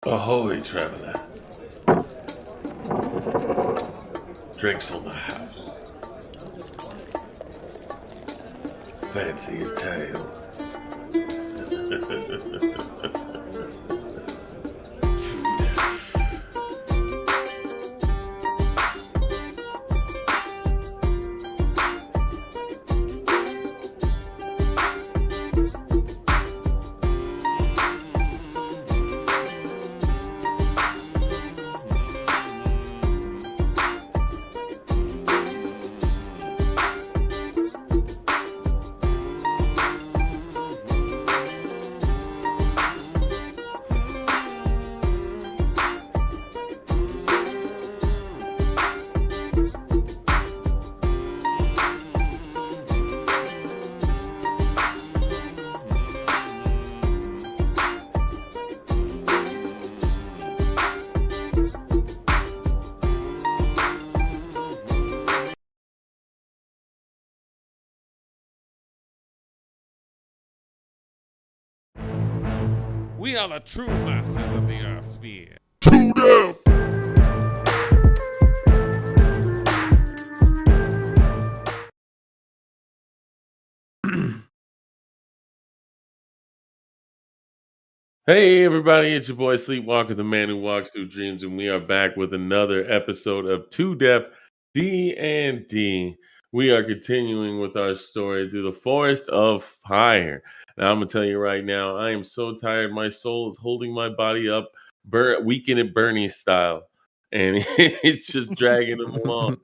Ahoy, traveler. Drinks on the house. Fancy a tale. We are the true masters of the Earth sphere. Hey everybody, it's your boy Sleepwalker, the man who walks through dreams, and we are back with another episode of Two Deaf D&D. We are continuing with our story through the Forest of Fire. Now I'm gonna tell you right now, I am so tired. My soul is holding my body up, Weekend at Bernie style, and it's just dragging them along.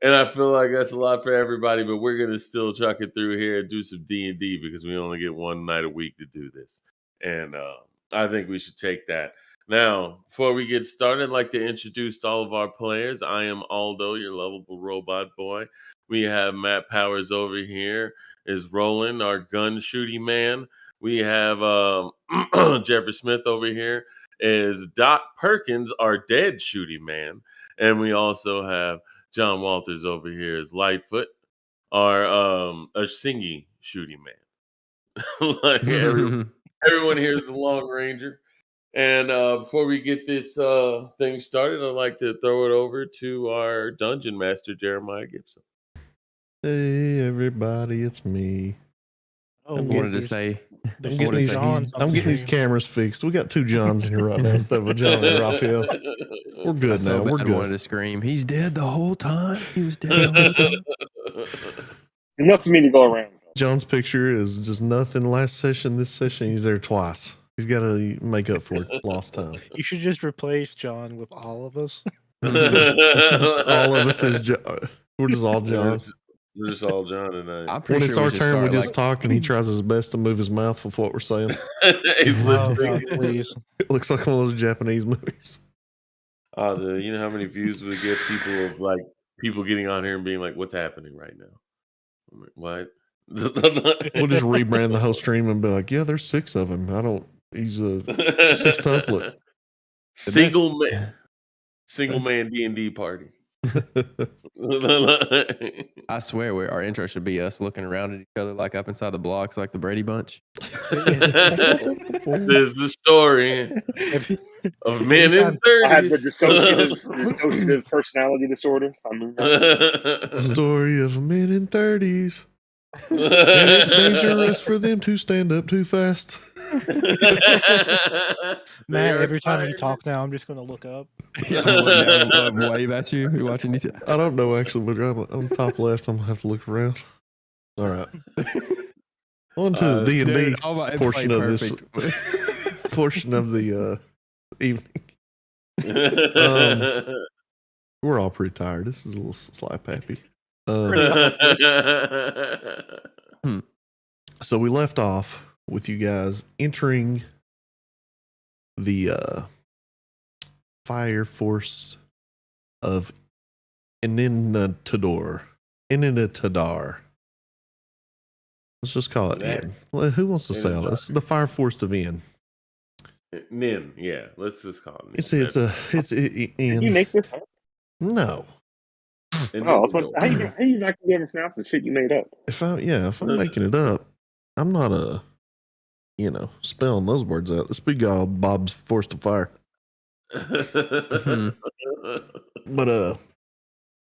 And I feel like that's a lot for everybody, but we're gonna still chuck it through here and do some D&D because we only get one night a week to do this. And I think we should take that. Now, before we get started, I'd like to introduce all of our players. I am Aldo, your lovable robot boy. We have Matt Powers over here, is Roland, our gun shooting man. We have Jeffrey Smith over here, is Doc Perkins, our dead shooting man. And we also have John Walters over here, is Lightfoot, our a singing shooting man. Like everyone here is a Long Ranger. And before we get this thing started, I'd like to throw it over to our dungeon master, Jeremiah Gibson. Hey everybody, it's me. Oh, I wanted to say, I'm getting these cameras fixed. We got two Johns in here right now instead of a John and Raphael. We're good now. We're good. I wanted to scream. He's dead the whole time. He was dead the whole time. Enough for me to go around. John's picture is just nothing. Last session, this session, he's there twice. He's got to make up for lost time. You should just replace John with all of us. All of us is we're just all John. We're just all John tonight. When it's our turn, we just talk, and he tries his best to move his mouth with what we're saying. He's Oh, God, please. It looks like one of those Japanese movies. You know how many views we get people getting on here and being like, "What's happening right now?" I'm like, what? We'll just rebrand the whole stream and be like, "Yeah, there's 6 of him. He's a sextuplet." Single man D&D party. I swear, our intro should be us looking around at each other like up inside the blocks, like the Brady Bunch. There's the story of men in 30s. I have the dissociative personality disorder. Story of men in 30s. And it's dangerous for them to stand up too fast. Matt, every time you talk now, I'm just going to look up. Wave at you. You're watching these. I don't know actually, but on top left, I'm going to have to look around. All right. On to the D&D portion of this portion of the evening. We're all pretty tired. This is a little slap happy. So we left off with you guys entering the fire force of Inintadar. Let's just call it Nin. Well, who wants to say all this? The fire force of In. Nin, yeah. Let's just call it Nin. It's Did you make this up? No. I was supposed to, how you not gonna be able to pronounce the shit you made up? If I'm making it up, I'm not spelling those words out. This big guy, Bob's Force of Fire. But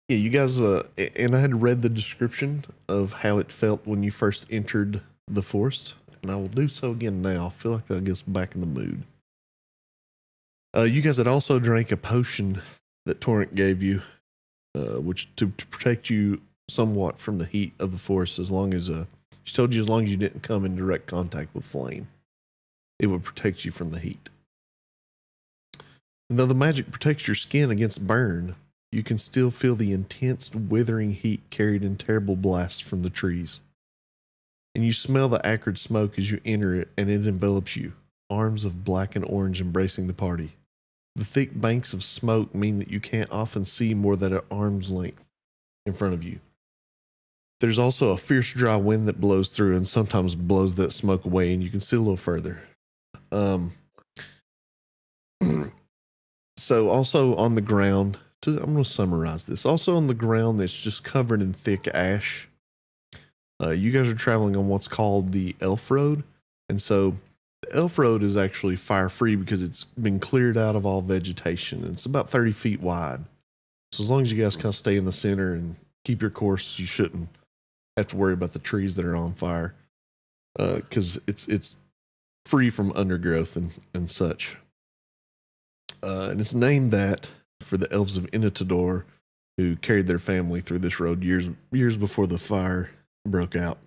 yeah, you guys and I had read the description of how it felt when you first entered the forest, and I will do so again now. I feel like that gets back in the mood. You guys had also drank a potion that Torrent gave you, which to protect you somewhat from the heat of the forest. As long as she told you, as long as you didn't come in direct contact with flame, it would protect you from the heat. And though the magic protects your skin against burn, you can still feel the intense, withering heat carried in terrible blasts from the trees. And you smell the acrid smoke as you enter it, and it envelops you, arms of black and orange embracing the party. The thick banks of smoke mean that you can't often see more than an arm's length in front of you. There's also a fierce dry wind that blows through and sometimes blows that smoke away, and you can see a little further. So also on the ground, I'm going to summarize this. Also on the ground that's just covered in thick ash. You guys are traveling on what's called the Elf Road. And so the Elf Road is actually fire-free because it's been cleared out of all vegetation. It's about 30 feet wide. So as long as you guys kind of stay in the center and keep your course, you shouldn't have to worry about the trees that are on fire. Because it's free from undergrowth and such. And it's named that for the elves of Initador, who carried their family through this road years before the fire broke out.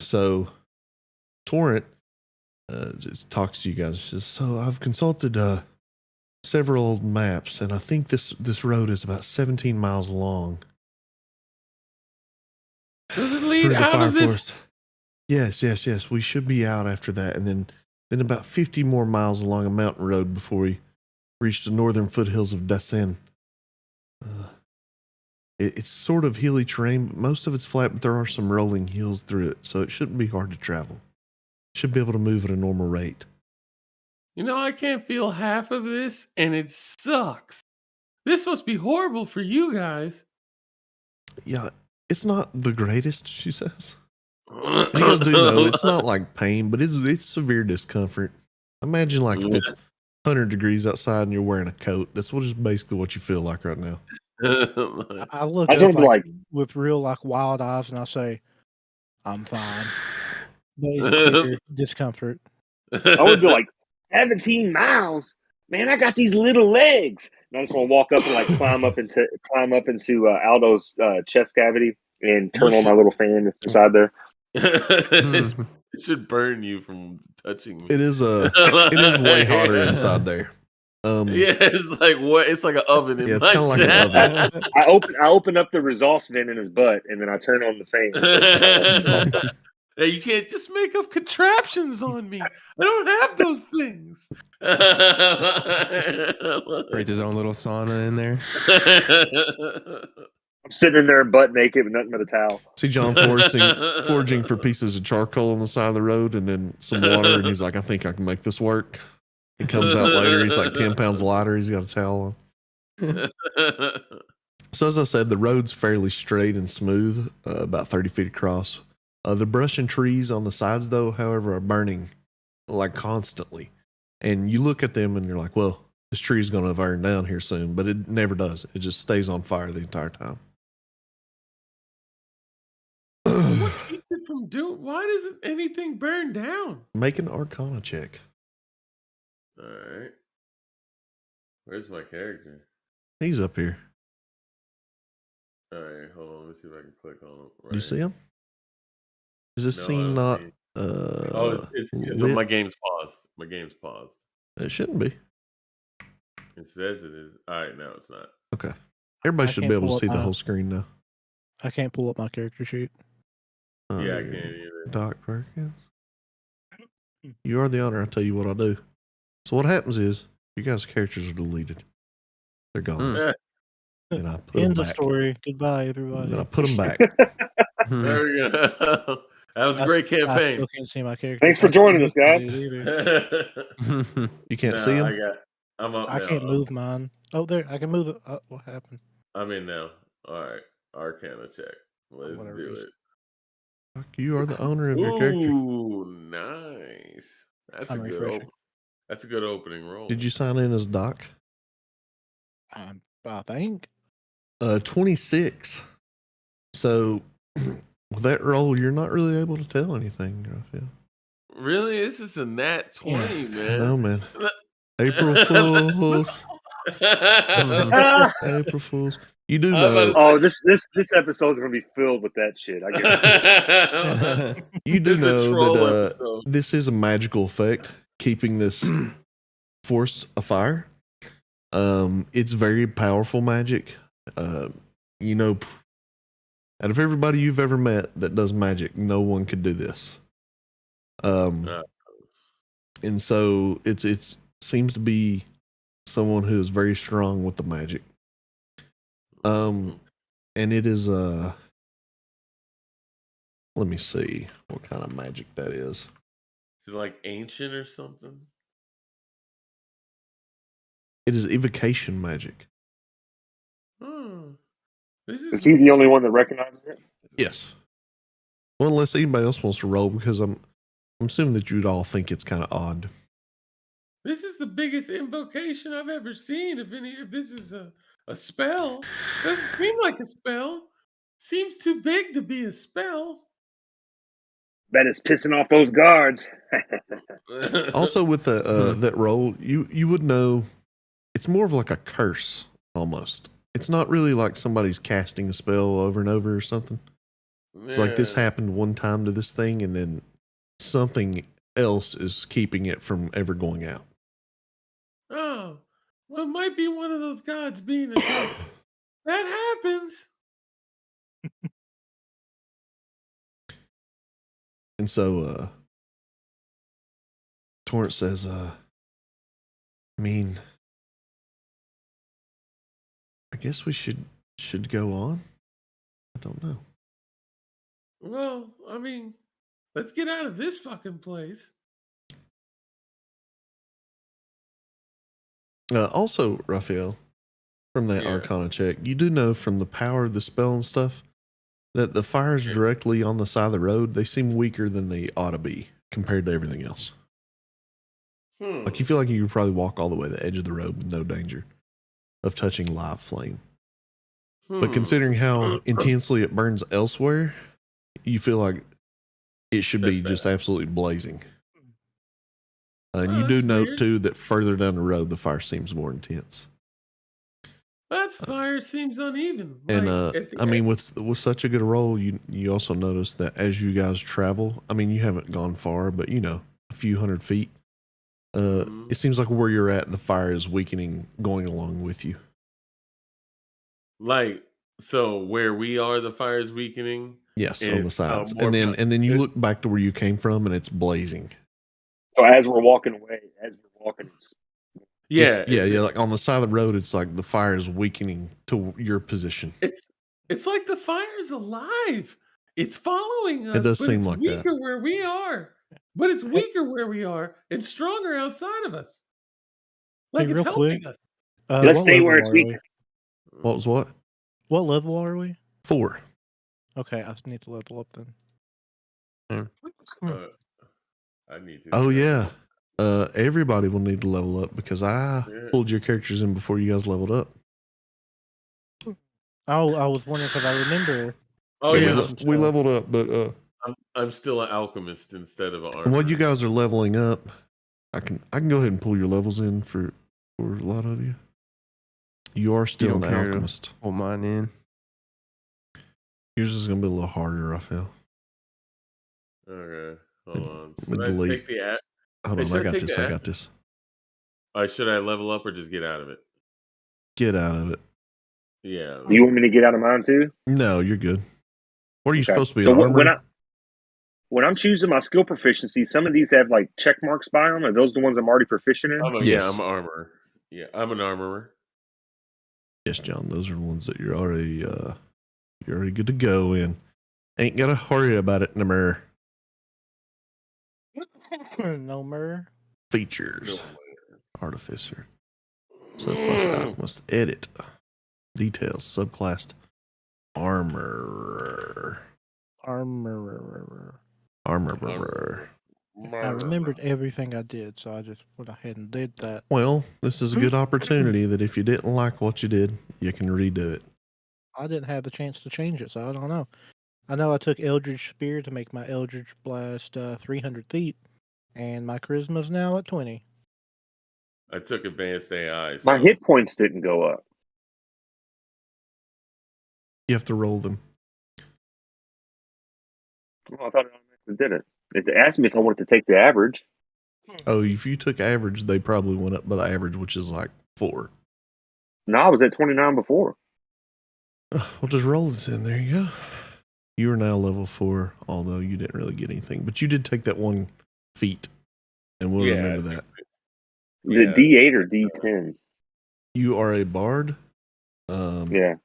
So Torrent just talks to you guys. Says, so I've consulted several old maps, and I think this road is about 17 miles long. Does it lead out of this? Forest. Yes. We should be out after that, and then about 50 more miles along a mountain road before we reach the northern foothills of Dasen. It's sort of hilly terrain, but most of it's flat, but there are some rolling hills through it, so it shouldn't be hard to travel. Should be able to move at a normal rate. You know, I can't feel half of this, and it sucks. This must be horrible for you guys. Yeah, it's not the greatest, she says. You guys do know it's not like pain, but it's severe discomfort. Imagine like if it's 100 degrees outside and you're wearing a coat. That's just basically what you feel like right now. I look up like with real like wild eyes and I say, I'm fine. But it's clear discomfort. I would be like, 17 miles? Man, I got these little legs. And I just want to walk up and like climb up into Aldo's chest cavity and turn on my little fan that's inside there. It should burn you from touching me. It is way hotter inside there. Yeah, it's like what? It's like an oven. Yeah, it's kind of like an oven. I open up the resource vent in his butt, and then I turn on the fan. Hey, you can't just make up contraptions on me. I don't have those things. Creates his own little sauna in there. I'm sitting in there butt naked with nothing but a towel. See John foraging for pieces of charcoal on the side of the road and then some water, and he's like, I think I can make this work. He comes out later, he's like 10 pounds lighter, he's got a towel on. So as I said, the road's fairly straight and smooth, about 30 feet across. The brush and trees on the sides, though, however, are burning like constantly. And you look at them and you're like, well, this tree's going to burn down here soon, but it never does. It just stays on fire the entire time. What keeps it from doing? Why doesn't anything burn down? Make an Arcana check. All right. Where's my character? He's up here. All right, hold on. Let me see if I can click on him. Right. You see him? Is this scene not? It's my game's paused. My game's paused. It shouldn't be. It says it is. All right, no, it's not. Okay. Everybody should be able to see the whole screen now. I can't pull up my character sheet. Yeah, I can't either. Doc Perkins. You are the owner. I'll tell you what I'll do. So what happens is you guys' characters are deleted. They're gone. And I put End them of back. Story. Goodbye, everybody. And then I put them back. There we go. That was a great campaign. I still can't see my character. Thanks for joining us, guys. You can't see him? I'm up I now. can't move mine. Oh, there. I can move it. What happened? I'm in now. All right. Arcana check. Let's do it. You are the owner of your character. Ooh, nice. That's a good refreshing. that's a good opening roll. Did you sign in as Doc? I think. 26. So with that roll, you're not really able to tell anything, Raphael. Really? This is a nat 20, man. No, man. April Fools. April Fools. You do know. Oh, this episode is going to be filled with that shit. I guess. You do know that episode. this is a magical effect, keeping this force afire. It's very powerful magic. You know, out of everybody you've ever met that does magic, no one could do this. And so it's seems to be someone who is very strong with the magic. And it is let me see what kind of magic that is. Is it like ancient or something? It is evocation magic. Is he the only one that recognizes it? Yes. Well, unless anybody else wants to roll, because I'm assuming that you'd all think it's kind of odd. This is the biggest invocation I've ever seen. If this is a spell, doesn't seem like a spell. Seems too big to be a spell. Bet it's pissing off those guards. Also, with that roll, you would know it's more of like a curse almost. It's not really like somebody's casting a spell over and over or something. It's like this happened one time to this thing, and then something else is keeping it from ever going out. Oh, well, it might be one of those gods being attacked. That happens. And so, Torrance says, I mean, I guess we should go on. I don't know. Well, I mean, let's get out of this fucking place. Also, Raphael, from that Arcana check, you do know from the power of the spell and stuff that the fires directly on the side of the road, they seem weaker than they ought to be compared to everything else. Like you feel like you could probably walk all the way to the edge of the road with no danger of touching live flame. But considering how intensely it burns elsewhere, you feel like it should be just absolutely blazing. And you do note, too, that further down the road, the fire seems more intense. That fire seems uneven. And, I mean, with such a good roll, you also notice that as you guys travel, I mean, you haven't gone far, but, you know, a few hundred feet, it seems like where you're at, the fire is weakening going along with you. Like, so where we are, the fire is weakening? Yes, on the sides. And then you look back to where you came from, and it's blazing. So as we're walking away, yeah, like on the side of the road, it's like the fire is weakening to your position. It's like the fire's alive. It's following us. It does seem like that. It's weaker where we are, but it's weaker where we are and stronger outside of us. Like hey, it's helping us. Let's stay where it's weaker. What was what? What level are we? 4. Okay, I need to level up then. I need to. Oh yeah. Everybody will need to level up because I pulled your characters in before you guys leveled up. Oh, I was wondering because I remember. Oh yeah, we leveled up, but I'm still an alchemist instead of an armor. While you guys are leveling up, I can go ahead and pull your levels in for a lot of you. You are still an alchemist. Pull mine in. Yours is gonna be a little harder, Raphael. Okay, hold on. Should I take the app? Hold on, I got this. All right, should I level up or just get out of it? Get out of it. Yeah. You want me to get out of mine too? No, you're good. What are you supposed to be? So when I'm choosing my skill proficiency, some of these have like check marks by them. Are those the ones I'm already proficient in? Yes. Yeah, I'm an armorer. Yeah, I'm an armorer. Yes, John. Those are the ones that you're already good to go in. Ain't gotta hurry about it no more. No more. Features. Artificer. Subclass alchemist. Edit. Details. Subclass armorer. Armorer. I remembered everything I did, so I just went ahead and did that. Well, this is a good opportunity that if you didn't like what you did, you can redo it. I didn't have the chance to change it, so I don't know. I know I took Eldridge Spear to make my Eldridge Blast 300 feet, and my Charisma's now at 20. I took advanced AI. So. My hit points didn't go up. You have to roll them. Well, I thought it automatically did it. It asked me if I wanted to take the average. Oh, if you took average, they probably went up by the average, which is like 4. No, I was at 29 before. We'll just roll it in. There you go. You are now level 4, although you didn't really get anything. But you did take that 1 feat, and we'll remember that. Is it D8 or D10? You are a bard. Yeah.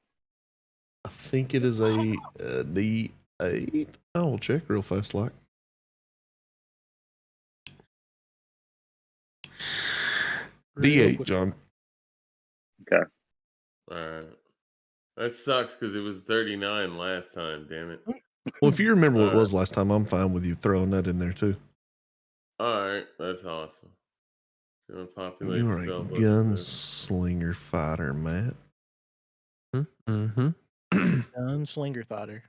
I think it is a D8. I will check real fast, like. D8, John. Okay. All right. That sucks because it was 39 last time. Damn it. Well, if you remember what it was last time, I'm fine with you throwing that in there too. All right, that's awesome. You're a gunslinger fighter, Matt. Mm-hmm. Gunslinger fighter.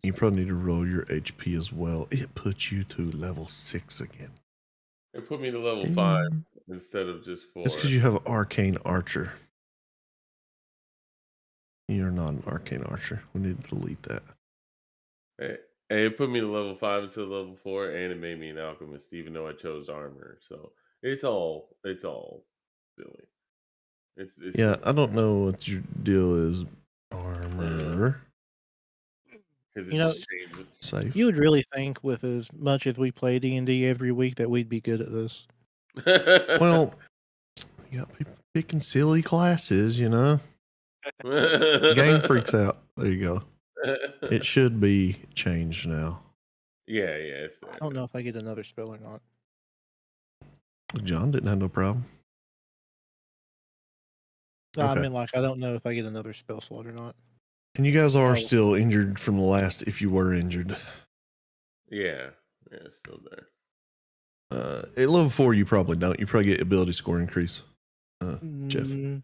You probably need to roll your HP as well. It puts you to level 6 again. It put me to level 5 instead of just 4. It's because you have an arcane archer. You're not an arcane archer. We need to delete that. Hey, it put me to level 5 instead of level 4, and it made me an alchemist, even though I chose armor. So it's all silly. It's yeah, silly. I don't know what your deal is. Armor. Safe. You would really think with as much as we play D&D every week that we'd be good at this. Well, you got people picking silly classes, you know. Game freaks out. There you go. It should be changed now. Yeah. I don't know if I get another spell or not. John didn't have no problem. No, okay. I mean, like, I don't know if I get another spell slot or not. And you guys are still injured from the last, if you were injured. Yeah, still there. At level 4, you probably don't. You probably get ability score increase, Jeff. So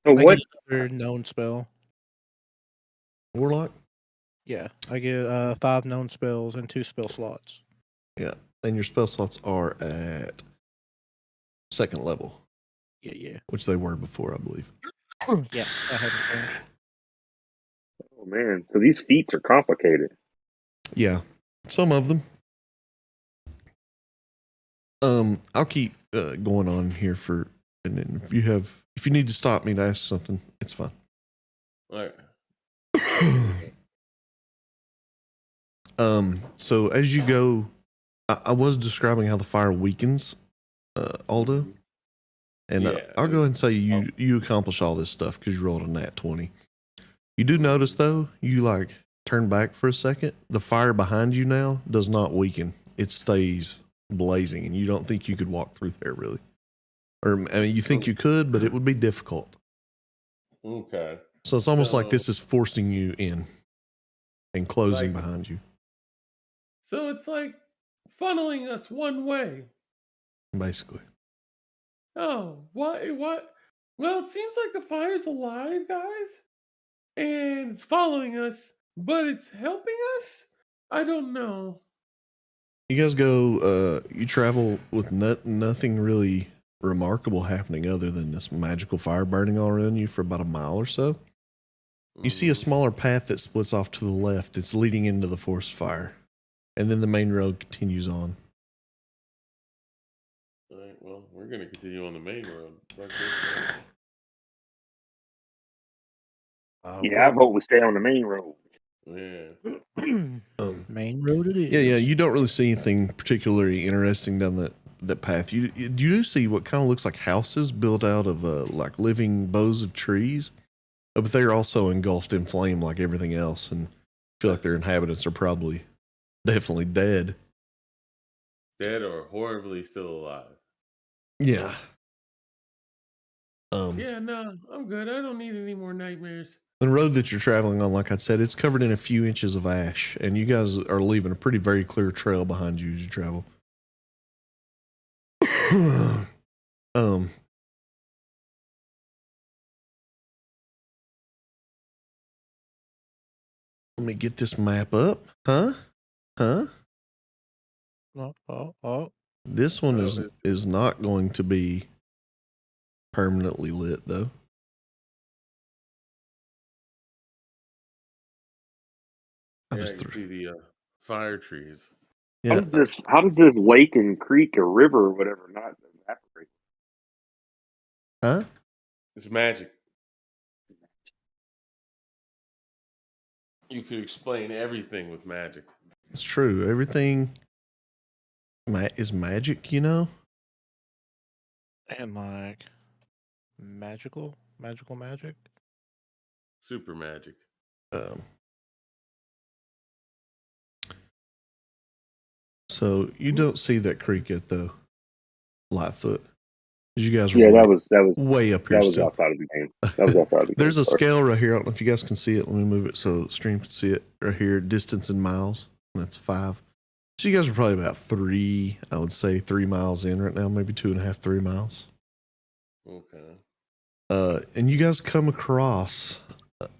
what? Another known spell. Warlock? Yeah, I get 5 known spells and 2 spell slots. Yeah, and your spell slots are at 2nd level. Yeah. Which they were before, I believe. Yeah, I haven't changed. Oh man, so these feats are complicated. Yeah, some of them. I'll keep going on here and then if you need to stop me to ask something, it's fine. All right. So as you go, I was describing how the fire weakens, Aldo, and I'll go ahead and say you accomplish all this stuff because you rolled a nat 20. You do notice though, you like turn back for a second. The fire behind you now does not weaken; it stays blazing, and you don't think you could walk through there really, or I mean, you think you could, but it would be difficult. Okay. So it's almost like this is forcing you in and closing behind you. So it's like funneling us one way. Basically. Oh, what? Well, it seems like the fire's alive, guys. And it's following us, but it's helping us? I don't know. You guys go, you travel with nothing really remarkable happening other than this magical fire burning all around you for about a mile or so. You see a smaller path that splits off to the left. It's leading into the forest fire. And then the main road continues on. All right, well, we're going to continue on the main road. Yeah, I vote we stay on the main road. Yeah. Main road it is. Yeah. You don't really see anything particularly interesting down that path. You do see what kind of looks like houses built out of like living boughs of trees, but they're also engulfed in flame like everything else, and I feel like their inhabitants are probably definitely dead. Dead or horribly still alive. Yeah. Yeah, no, I'm good. I don't need any more nightmares. The road that you're traveling on, like I said, it's covered in a few inches of ash, and you guys are leaving a pretty very clear trail behind you as you travel. Let me get this map up. Huh? Oh. This one is not going to be permanently lit, though. Yeah, I can see the fire trees. Yeah. How does this lake and creek or river or whatever not evaporate? Huh? It's magic. You could explain everything with magic. It's true. Everything is magic, you know? And like magical magic. Super magic. So you don't see that creek yet, though, Lightfoot. You guys Yeah, were that was way up here. that was still. outside of the game. That was outside of the game. There's a Sorry. scale right here. I don't know if you guys can see it. Let me move it so the stream can see it right here. Distance in miles. That's 5. So you guys are probably about 3, I would say 3 miles in right now, maybe 2.5, 3 miles. Okay. And you guys come across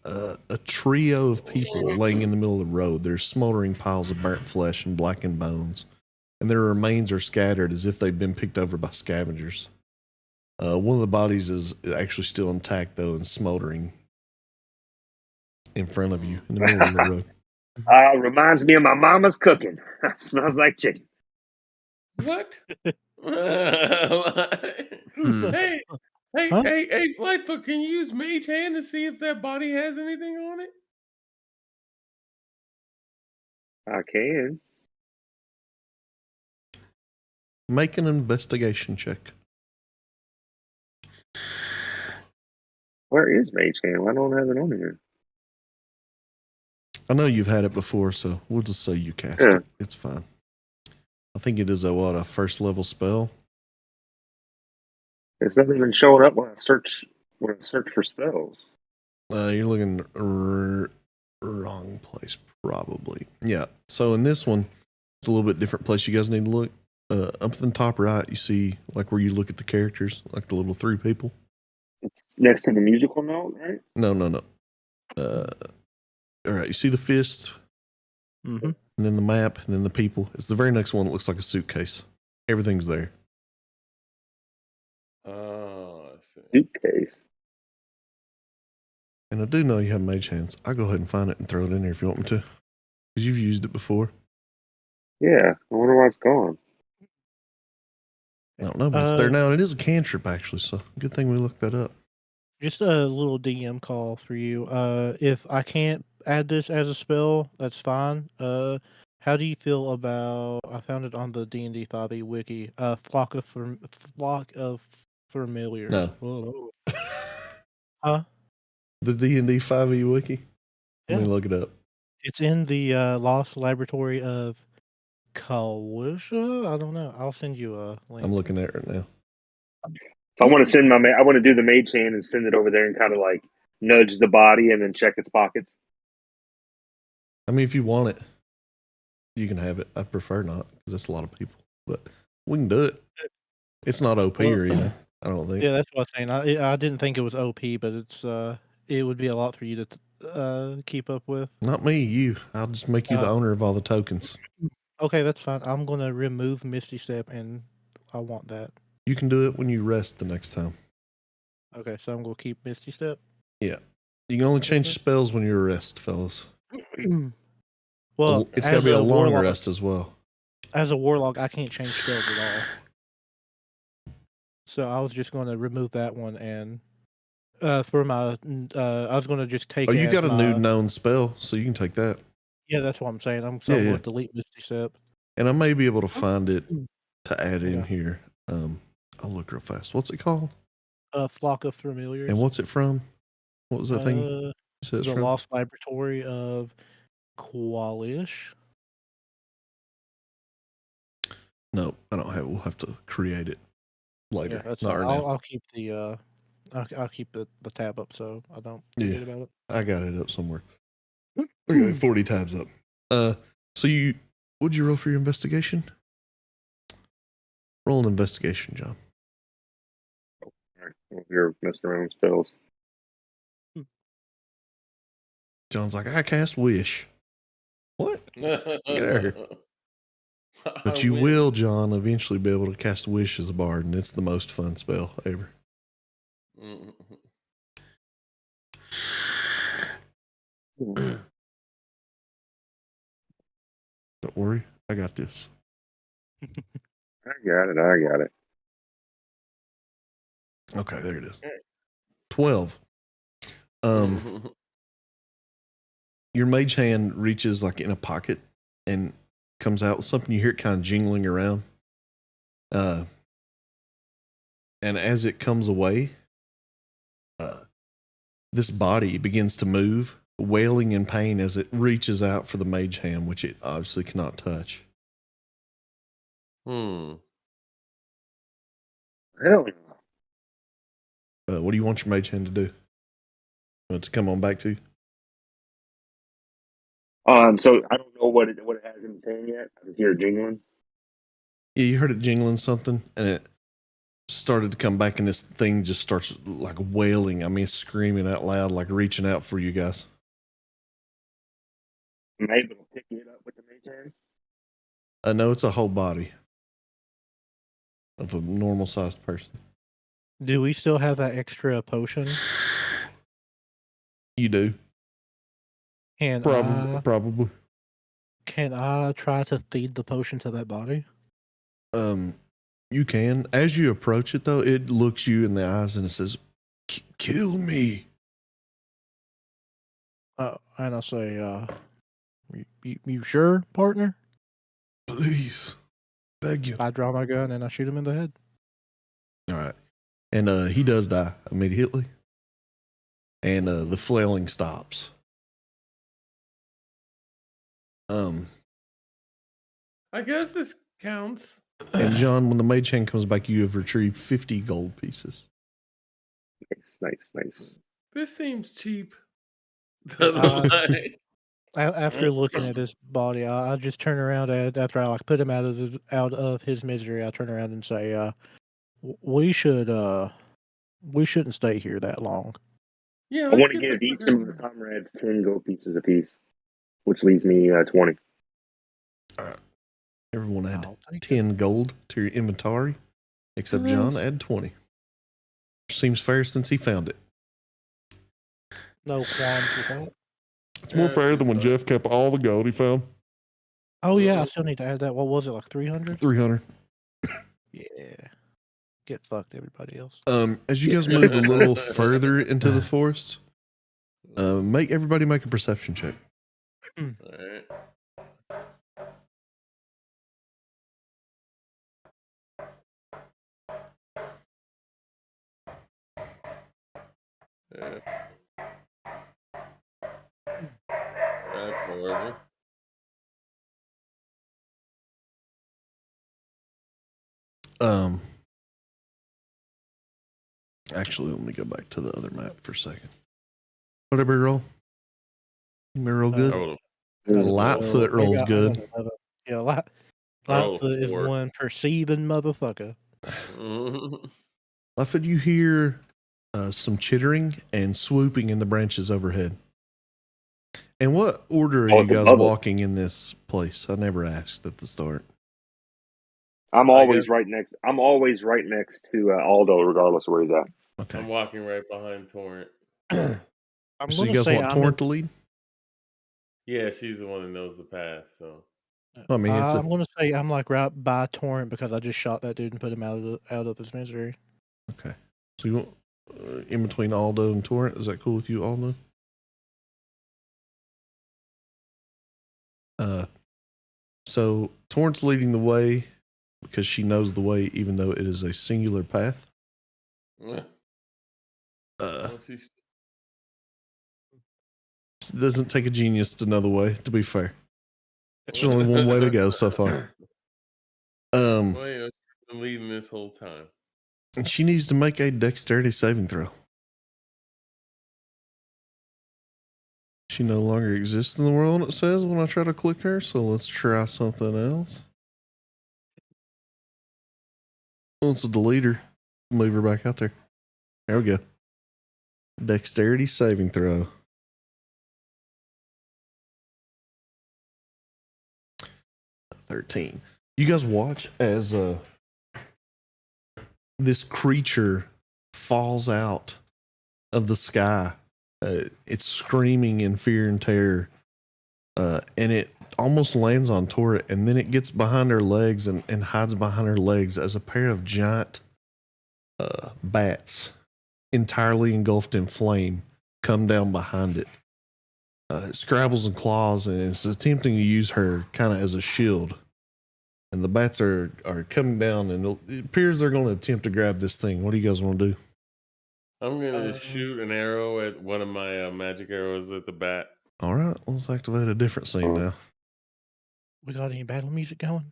a trio of people laying in the middle of the road. There's smoldering piles of burnt flesh and blackened bones, and their remains are scattered as if they've been picked over by scavengers. One of the bodies is actually still intact, though, and smoldering in front of you in the middle of the road. Reminds me of my mama's cooking. Smells like chicken. What? Hey, Huh? hey, Lightfoot, can you use Mage Hand to see if that body has anything on it? I can. Make an investigation check. Where is Mage Hand? I don't have it on here. I know you've had it before, so we'll just say you cast it. It's fine. I think it is a first level spell. It's not even showing up when I search for spells. You're looking wrong place, probably. Yeah. So in this one, it's a little bit different place. You guys need to look. Up in the top right, you see like where you look at the characters, like the little 3 people. It's next to the musical note, right? No. All right, you see the fist, Mm-hmm. and then the map, and then the people. It's the very next one that looks like a suitcase. Everything's there. Oh, I see. Suitcase. And I do know you have mage hands. I'll go ahead and find it and throw it in there if you want me to. Because you've used it before. Yeah, I wonder why it's gone. I don't know, but it's there now. And it is a cantrip, actually, so good thing we looked that up. Just a little DM call for you. If I can't add this as a spell, that's fine. How do you feel about? I found it on the D&D 5e wiki. Flock of familiars. No. Whoa. Huh? The D&D 5e wiki? Let me look it up. It's in the Lost Laboratory of Kawisha? I don't know. I'll send you a link. I'm looking at it right now. So I want to do the Mage Hand and send it over there and kind of like nudge the body and then check its pockets. I mean, if you want it, you can have it. I prefer not because that's a lot of people, but we can do it. It's not OP or anything, I don't think. Yeah, that's what I'm saying. I didn't think it was OP, but it would be a lot for you to keep up with. Not me, you. I'll just make you the owner of all the tokens. Okay, that's fine. I'm gonna remove Misty Step, and I want that. You can do it when you rest the next time. Okay, so I'm gonna keep Misty Step. Yeah. You can only change spells when you rest, fellas. Well, it's got to be a long rest as well. As a warlock, I can't change spells at all. So I was just going to remove that one and for my I was going to just take. Oh, you got a new known spell, so you can take that. Yeah, that's what I'm saying. I'm going to delete Misty Step. And I may be able to find it to add in here. I'll look real fast. What's it called? Flock of Familiars. And what's it from? What was that thing you said it's the from? Lost Laboratory of Qualish. No, I don't have it. We'll have to create it later. Yeah, that's not fine. right now. I'll keep the I'll keep the tab up so I don't Yeah. forget about it. I got it up somewhere. Okay, 40 tabs up. So what'd you roll for your investigation? Roll an investigation, John. You're messing around with spells. John's like, I cast wish. What? Get out of here. But you will, John, eventually be able to cast wish as a bard, and it's the most fun spell ever. Don't worry, I got this. I got it. Okay, there it is. 12. Your mage hand reaches like in a pocket and comes out with something. You hear it kind of jingling around. And as it comes away, this body begins to move, wailing in pain as it reaches out for the mage hand, which it obviously cannot touch. I don't know. What do you want your mage hand to do? Want it to come on back to you? So I don't know what it has in the hand yet. I just hear it jingling. Yeah, you heard it jingling something, and it started to come back, and this thing just starts like wailing. I mean, screaming out loud, like reaching out for you guys. I'm able to pick it up with the mage hand. No, it's a whole body of a normal sized person. Do we still have that extra potion? You do. Probably. Can I try to feed the potion to that body? You can. As you approach it, though, it looks you in the eyes and it says, "Kill me." And I say, you sure, partner? Please. Beg you. I draw my gun and I shoot him in the head. All right. And he does die immediately. And the flailing stops. I guess this counts. And John, when the mage hand comes back, you have retrieved 50 gold pieces. Nice. This seems cheap. After looking at this body, I just turn around after I like put him out of his misery. I turn around and say, we shouldn't stay here that long. Yeah, I want to give each of the comrades 10 gold pieces apiece, which leaves me 20. All right. Everyone add 10 gold to your inventory, except John, add 20. Seems fair since he found it. No qualms with that. It's more fair than when Jeff kept all the gold he found. Oh, yeah, I still need to add that. What was it, like 300? 300. Yeah. Get fucked, everybody else. As you guys move a little further into the forest, everybody make a perception check. All right. Yeah. That's horrible. Actually, let me go back to the other map for a second. What did I roll? You roll good? Lightfoot rolls good. Yeah, Lightfoot is one perceiving motherfucker. Lightfoot, you hear some chittering and swooping in the branches overhead. And what order are you guys walking in this place? I never asked at the start. I'm always right next to Aldo, regardless of where he's at. Okay. I'm walking right behind Torrent. So you guys want Torrent to lead? Yeah, she's the one that knows the path. So I mean, I'm going to say I'm like right by Torrent because I just shot that dude and put him out of his misery. Okay. So you want in between Aldo and Torrent? Is that cool with you, Aldo? So Torrent's leading the way because she knows the way, even though it is a singular path. It doesn't take a genius to know the way, to be fair. There's only one way to go so far. Well, I've been leading this whole time. And she needs to make a dexterity saving throw. She no longer exists in the world, it says when I try to click her. So let's try something else. Let's delete her. Move her back out there. There we go. Dexterity saving throw. 13. You guys watch as this creature falls out of the sky. It's screaming in fear and terror. And it almost lands on Tora, and then it gets behind her legs and hides behind her legs as a pair of giant bats, entirely engulfed in flame, come down behind it. It scrabbles and claws, and it's attempting to use her kind of as a shield. And the bats are coming down, and it appears they're going to attempt to grab this thing. What do you guys want to do? I'm going to shoot an arrow at one of my magic arrows at the bat. All right, let's activate a different scene now. We got any battle music going?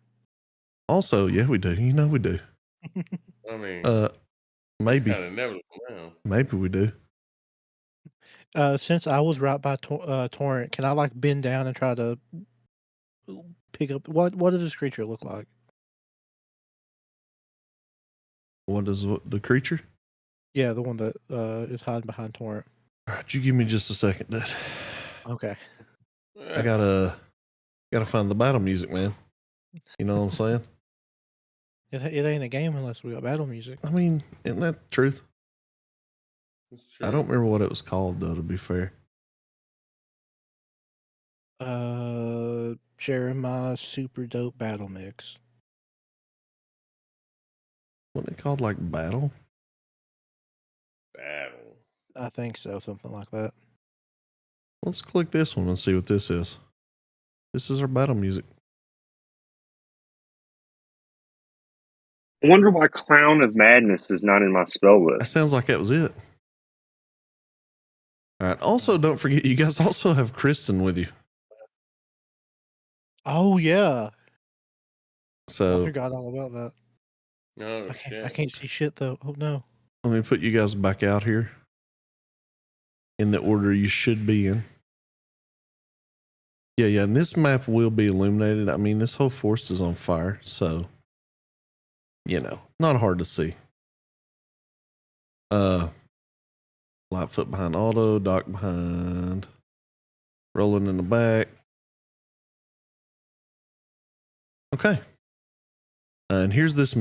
Also, yeah, we do. You know we do. I mean, maybe. Kind of inevitable now. Maybe we do. Since I was right by Torrent, can I like bend down and try to pick up what does this creature look like? What does the creature? Yeah, the one that is hiding behind Torrent. All right, you give me just a second, Dad. Okay. I gotta find the battle music, man. You know what I'm saying? It ain't a game unless we got battle music. I mean, isn't that the truth? It's true. I don't remember what it was called, though, to be fair. Jeremiah's super dope battle mix. Wasn't it called like battle? Battle. I think so, something like that. Let's click this one and see what this is. This is our battle music. I wonder why Clown of Madness is not in my spell That list. sounds like that was it. All right. Also, don't forget, you guys also have Kristen with you. Oh yeah. I So forgot all about that. Oh, I can't see shit though. Oh no. let me put you guys back out here in the order you should be in. Yeah, and this map will be illuminated. I mean, this whole forest is on fire, so not hard to see. Lightfoot behind Aldo, Doc behind, rolling in the back. Okay. And here's this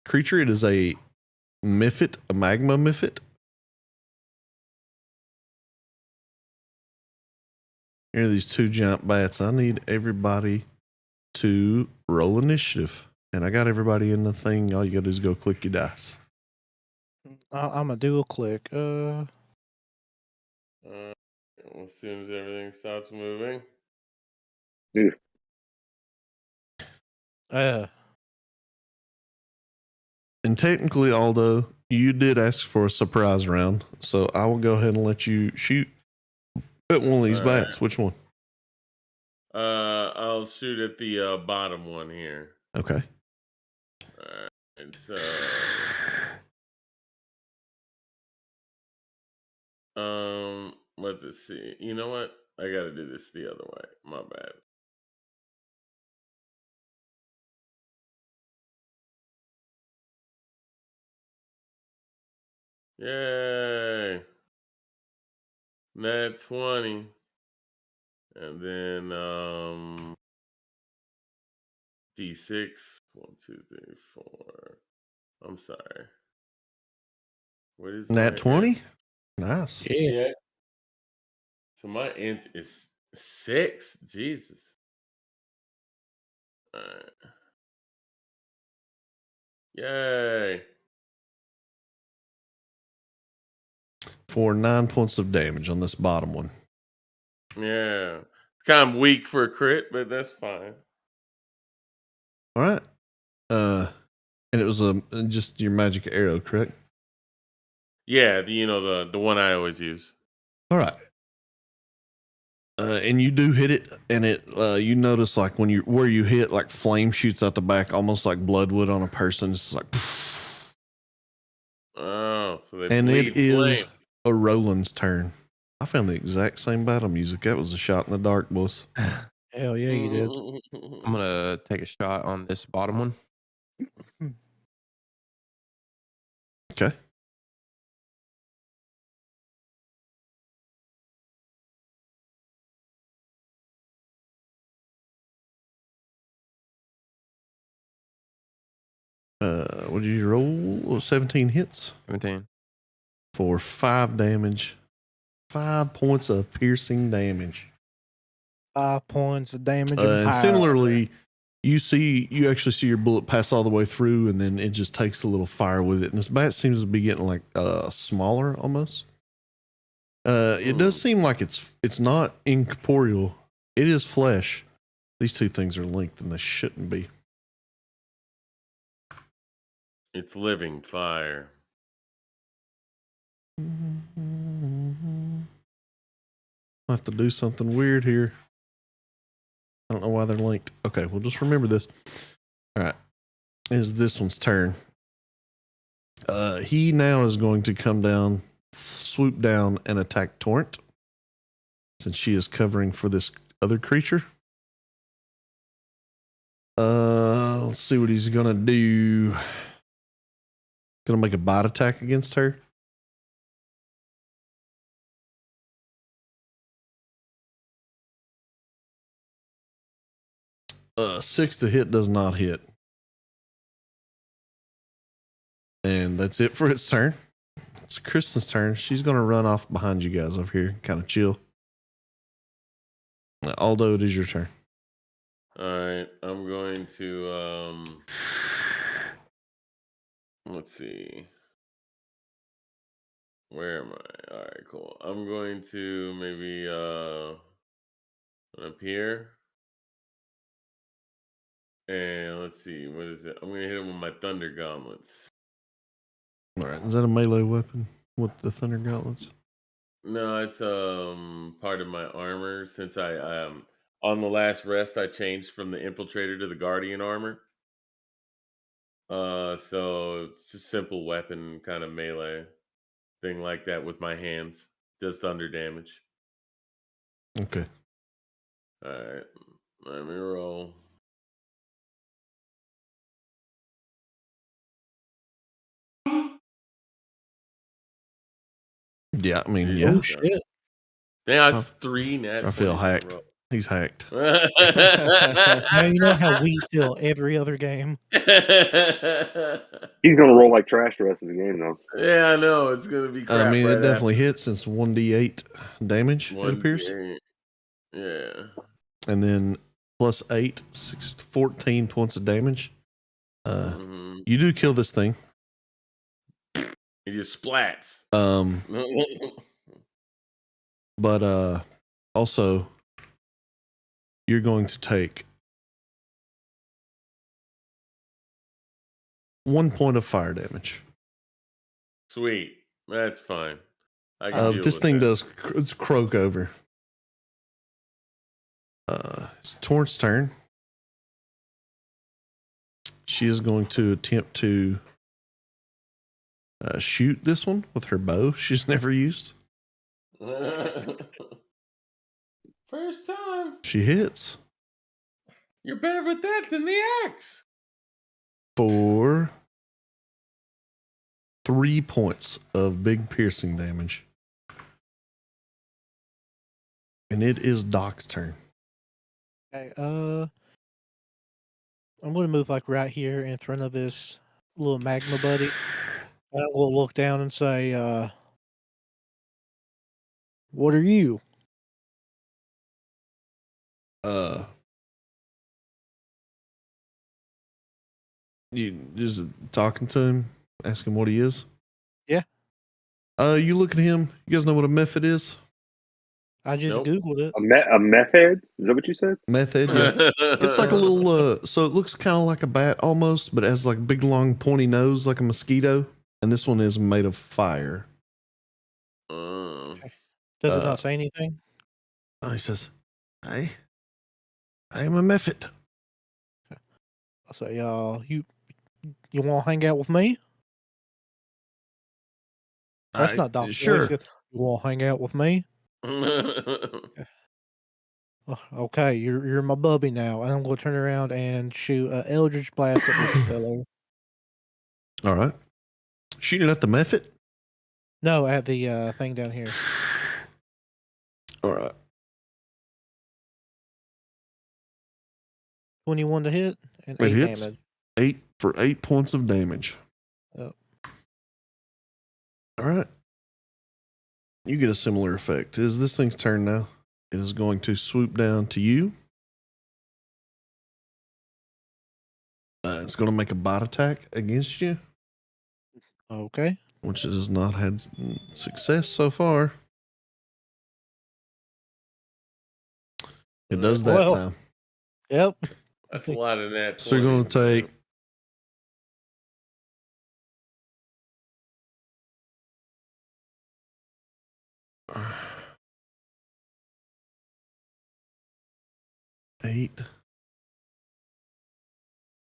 creature. It is a Miffit, a magma Miffit. Here are these two giant bats. I need everybody to roll initiative. And I got everybody in the thing. All you got to do is go click your dice. I'm a dual click. As soon as everything stops moving. Dude, And technically, Aldo, you did ask for a surprise round. So I will go ahead and let you shoot at one of these All right. bats. Which one? I'll shoot at the bottom one here. Okay. All right, so let's see. You know what? I got to do this the other way. My bad. Yay! Nat 20. And then D6. 1, 2, 3, 4. I'm sorry. What is Nat 20? Nice. Yeah. So my int is 6. Jesus. All right. Yay. For 9 points of damage on this bottom one. Yeah. It's kind of weak for a crit, but that's fine. All right. And it was just your magic arrow, correct? Yeah, the one I always use. All right. And you do hit it, and it you notice like where you hit, like flame shoots out the back, almost like blood would on a person. It's like, Oh, so they And bleed it is flame. a Roland's turn. I found the exact same battle music. That was a shot in the dark, boys. Hell yeah, you did. I'm gonna take a shot on this bottom one. Okay. What did you roll? 17 hits 17. for 5 damage. 5 points of piercing damage. 5 points of damage and And power. similarly, you actually see your bullet pass all the way through, and then it just takes a little fire with it. And this bat seems to be getting like smaller almost. It does seem like it's not incorporeal. It is flesh. These two things are linked, and they shouldn't be. It's living fire. I have to do something weird here. I don't know why they're linked. Okay, well, just remember this. All right. Is this one's turn. He now is going to come down, swoop down, and attack Torrent, since she is covering for this other creature. Let's see what he's gonna do. Gonna make a bite attack against her. Six to hit does not hit. And that's it for its turn. It's Kristen's turn. She's gonna run off behind you guys over here, kind of chill. Aldo, it is your turn. All right, I'm going to let's see. Where am I? All right, cool. I'm going to maybe up here. And let's see, what is it? I'm gonna hit him with my thunder gauntlets. All right, is that a melee weapon with the thunder gauntlets? No, it's part of my armor. Since I on the last rest I changed from the infiltrator to the guardian armor. So it's just simple weapon kind of melee thing like that with my hands. Does thunder damage. Okay. All right, let me roll. Yeah, I mean, Yeah. yeah. Oh shit! Yeah, that's 3 nat I feel 20s in a hacked. row. He's hacked. Now you know how we feel every other game. He's gonna roll like trash the rest of the game, though. Yeah, I know. It's going to be crap. I mean, right it definitely after. hits since 1d8 damage, it appears. 1d8. Yeah. And then plus 8, 14 points of damage. You do kill this thing. He just splats. But also, you're going to take 1 point of fire damage. Sweet. That's fine. I can deal This with thing that. it's croak over. It's Torrent's turn. She is going to attempt to shoot this one with her bow she's never used. First time. She hits You're better with that than the axe. for 3 points of big piercing damage. And it is Doc's turn. Okay, I'm gonna move like right here in front of this little magma buddy. And I'm gonna look down and say, "What are you?" You just talking to him, ask him what he is. Yeah. You look at him. You guys know what a method is? I just Nope. googled it. A meth head? Is that what you said? Method. Yeah. It's like a little. So it looks kind of like a bat almost, but it has like big, long, pointy nose like a mosquito. And this one is made of fire. Does it not say anything? Oh, he says, I am a method. I say, you want to hang out with me? That's not Dr. Sure. You want to hang out with me? Okay, you're my bubby now, and I'm going to turn around and shoot Eldridge Blast at this fellow. All right. Shooting at the method? No, at the thing down here. All right. 21 to hit and It 8 hits. damage. 8 for 8 points of damage. Oh. All right. You get a similar effect. It is this thing's turn now. It is going to swoop down to you. It's going to make a bite attack against you, Okay. which has not had success so far. It does that Well. time. Yep. That's a lot of that. So you're going to take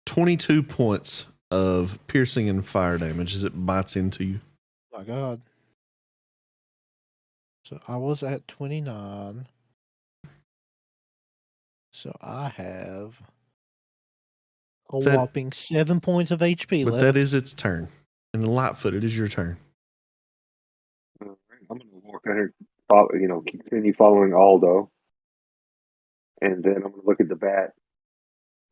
22 points of piercing and fire damage as it bites into you. Oh my God. So I was at 29. So I have a whopping 7 points of HP but left. that is its turn. And the Lightfoot, it is your turn. I'm going to walk out here, continue following Aldo. And then I'm going to look at the bat.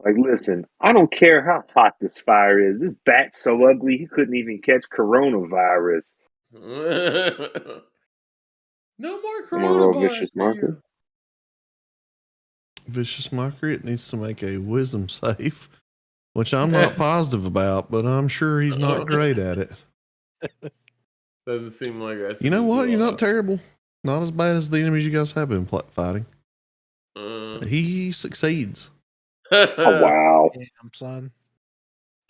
Like, listen, I don't care how hot this fire is. This bat's so ugly, he couldn't even catch coronavirus. No more I'm gonna roll coronavirus. vicious marker. Vicious Mockery, it needs to make a wisdom save, which I'm not positive about, but I'm sure he's not great at it. Doesn't seem like that's. You know what? You're not terrible. Not as bad as the enemies you guys have been fighting. He succeeds. Oh, wow. Damn, son.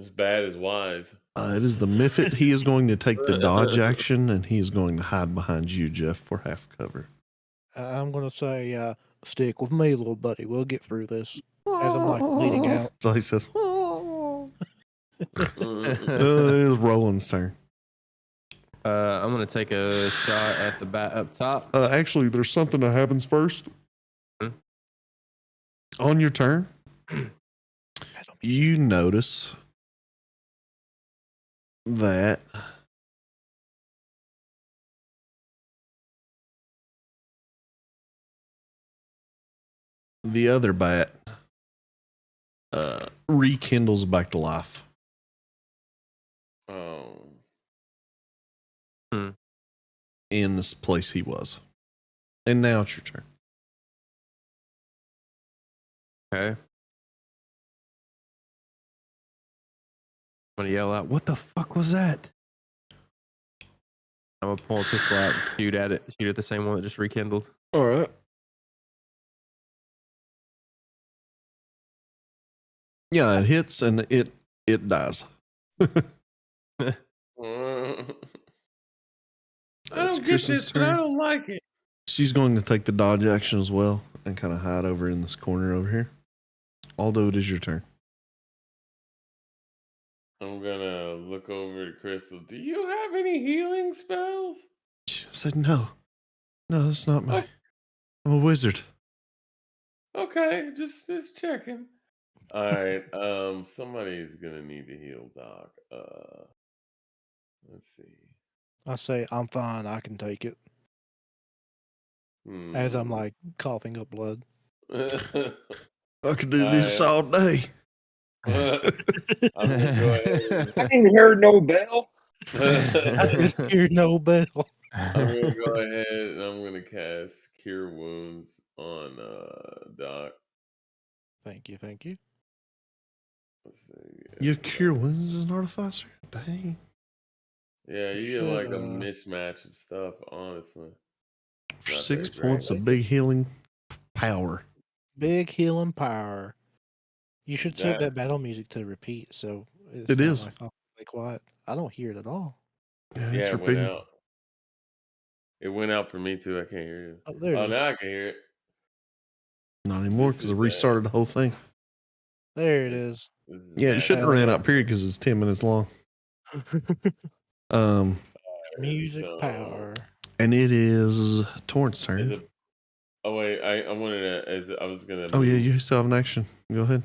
As bad as wise. It is the Miffit. He is going to take the dodge action, and he is going to hide behind you, Jeff, for half cover. I'm going to say, stick with me, little buddy. We'll get through this. As I'm like bleeding out. So he says, it is Roland's turn. I'm going to take a shot at the bat up top. Actually, there's something that happens first. On your turn, you notice that the other bat rekindles back to life. Oh. In this place he was. And now it's your turn. Okay. I'm going to yell out, what the fuck was that? I'm going to pull a pistol out and shoot at it. Shoot at the same one that just rekindled. All right. Yeah, it hits and it dies. I don't get this, but I don't like it. She's going to take the dodge action as well and kind of hide over in this corner over here. Aldo, it is your turn. I'm gonna look over to Crystal. Do you have any healing spells? She said, no, that's not my. I'm a wizard. Okay, just checking. All right, somebody's gonna need to heal Doc. Let's see. I say, I'm fine. I can take it. As I'm like coughing up blood. I could do this all day. I'm gonna go ahead. I didn't hear no bell. I didn't hear no bell. I'm gonna go ahead and I'm gonna cast Cure Wounds on Doc. Thank you. Let's see. You cure wounds as an artificer? Dang. Yeah, you get like a mismatch of stuff, honestly. For 6 points of big healing power. Big healing power. You should set that battle music to repeat, so it's it is. Like, oh, be quiet. I don't hear it at all. Yeah, it went out. It went out for me too. I can't hear it. Oh, there it is. Now I can hear it. Not anymore because I restarted the whole thing. There it is. Yeah, it shouldn't have ran out, period, because it's 10 minutes long. Music So, power. And it is Torrance' turn. Oh wait, I wanted to. I was gonna. Oh yeah, move. you still have an action. Go ahead.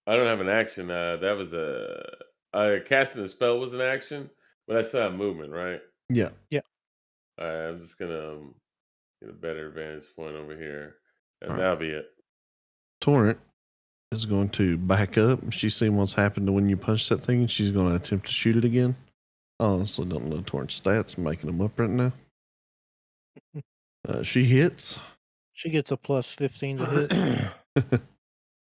I don't have an action. That was casting a spell was an action, but I still have movement, right? Yeah. All right, I'm just gonna get a better advantage point over here, and All right. that'll be it. Torrent is going to back up. She's seen what's happened to when you punch that thing, and she's going to attempt to shoot it again. Honestly, don't know Torrent's stats. I'm making them up right now. She hits. She gets a plus 15 to hit.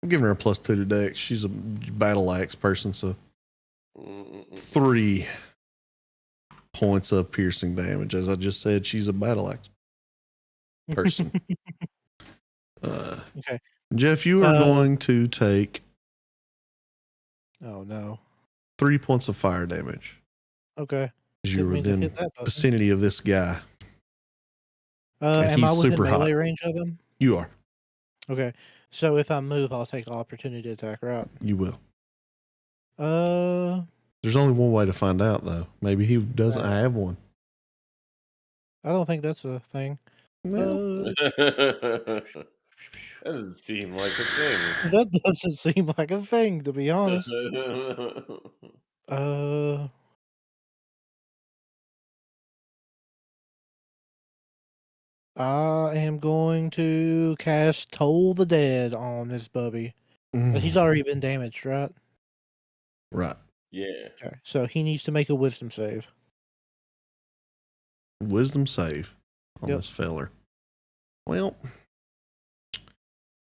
I'm giving her a +2 to dex. She's a battle axe person, so 3 points of piercing damage. As I just said, she's a battle axe person. Okay. Jeff, you are going to take Oh no. 3 points of fire damage. Okay. As you were Didn't mean to within hit that button. vicinity of this guy. And Am I he's within super hot. melee range of him? You are. Okay. So if I move, I'll take opportunity attack, right? You will. Uh, There's only one way to find out, though. Maybe he doesn't have one. I don't think that's a thing. Well, That doesn't seem like a thing. That doesn't seem like a thing, to be honest. I am going to cast Toll the Dead on this bubby. But he's already been damaged, right? right. Yeah. Okay. So he needs to make a wisdom save. Wisdom save on Yep. this feller. Well,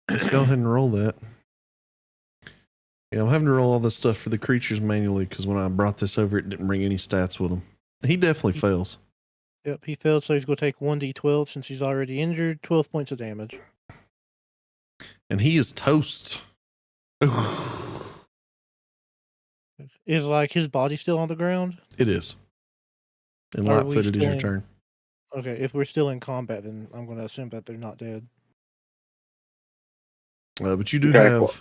let's go ahead and roll that. Yeah, I'm having to roll all this stuff for the creatures manually because when I brought this over, it didn't bring any stats with him. He definitely fails. Yep, he failed, so he's going to take 1d12 since he's already injured. 12 points of damage. And he is toast. Is like his body still on the ground? It is. And Are we light-footed is your still- turn. Okay, if we're still in combat, then I'm going to assume that they're not dead. But you do Okay, have cool.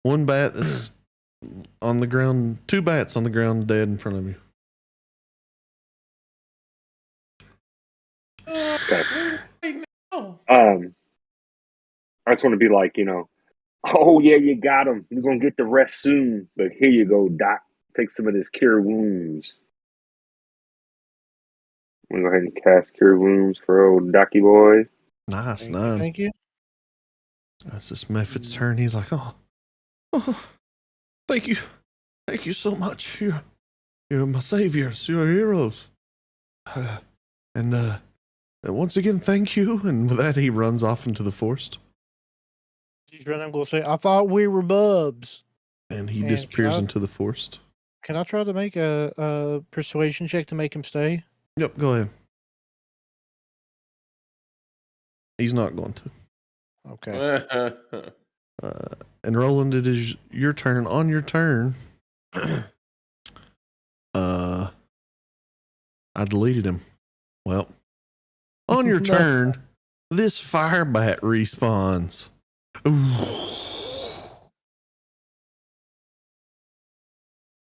one bat that's on the ground, 2 bats on the ground dead in front of you. Okay. I just want to be like, oh yeah, you got him. You're gonna get the rest soon, but here you go, Doc. Take some of this cure wounds. I'm gonna go ahead and cast cure wounds for old Docky boy. Nice, 9. Thank you. That's this Mephit's turn. He's like, oh, thank you. Thank you so much. You're my saviors. You're heroes. And once again, thank you. And with that, he runs off into the forest. He's running. I'm going to say, I thought we were bubs. And he And disappears can I- into the forest. Can I try to make a persuasion check to make him stay? Yep, go ahead. He's not going to. Okay. And Roland, it is your turn. On your turn, I deleted him. Well, on your No. turn, this fire bat respawns. Ooh.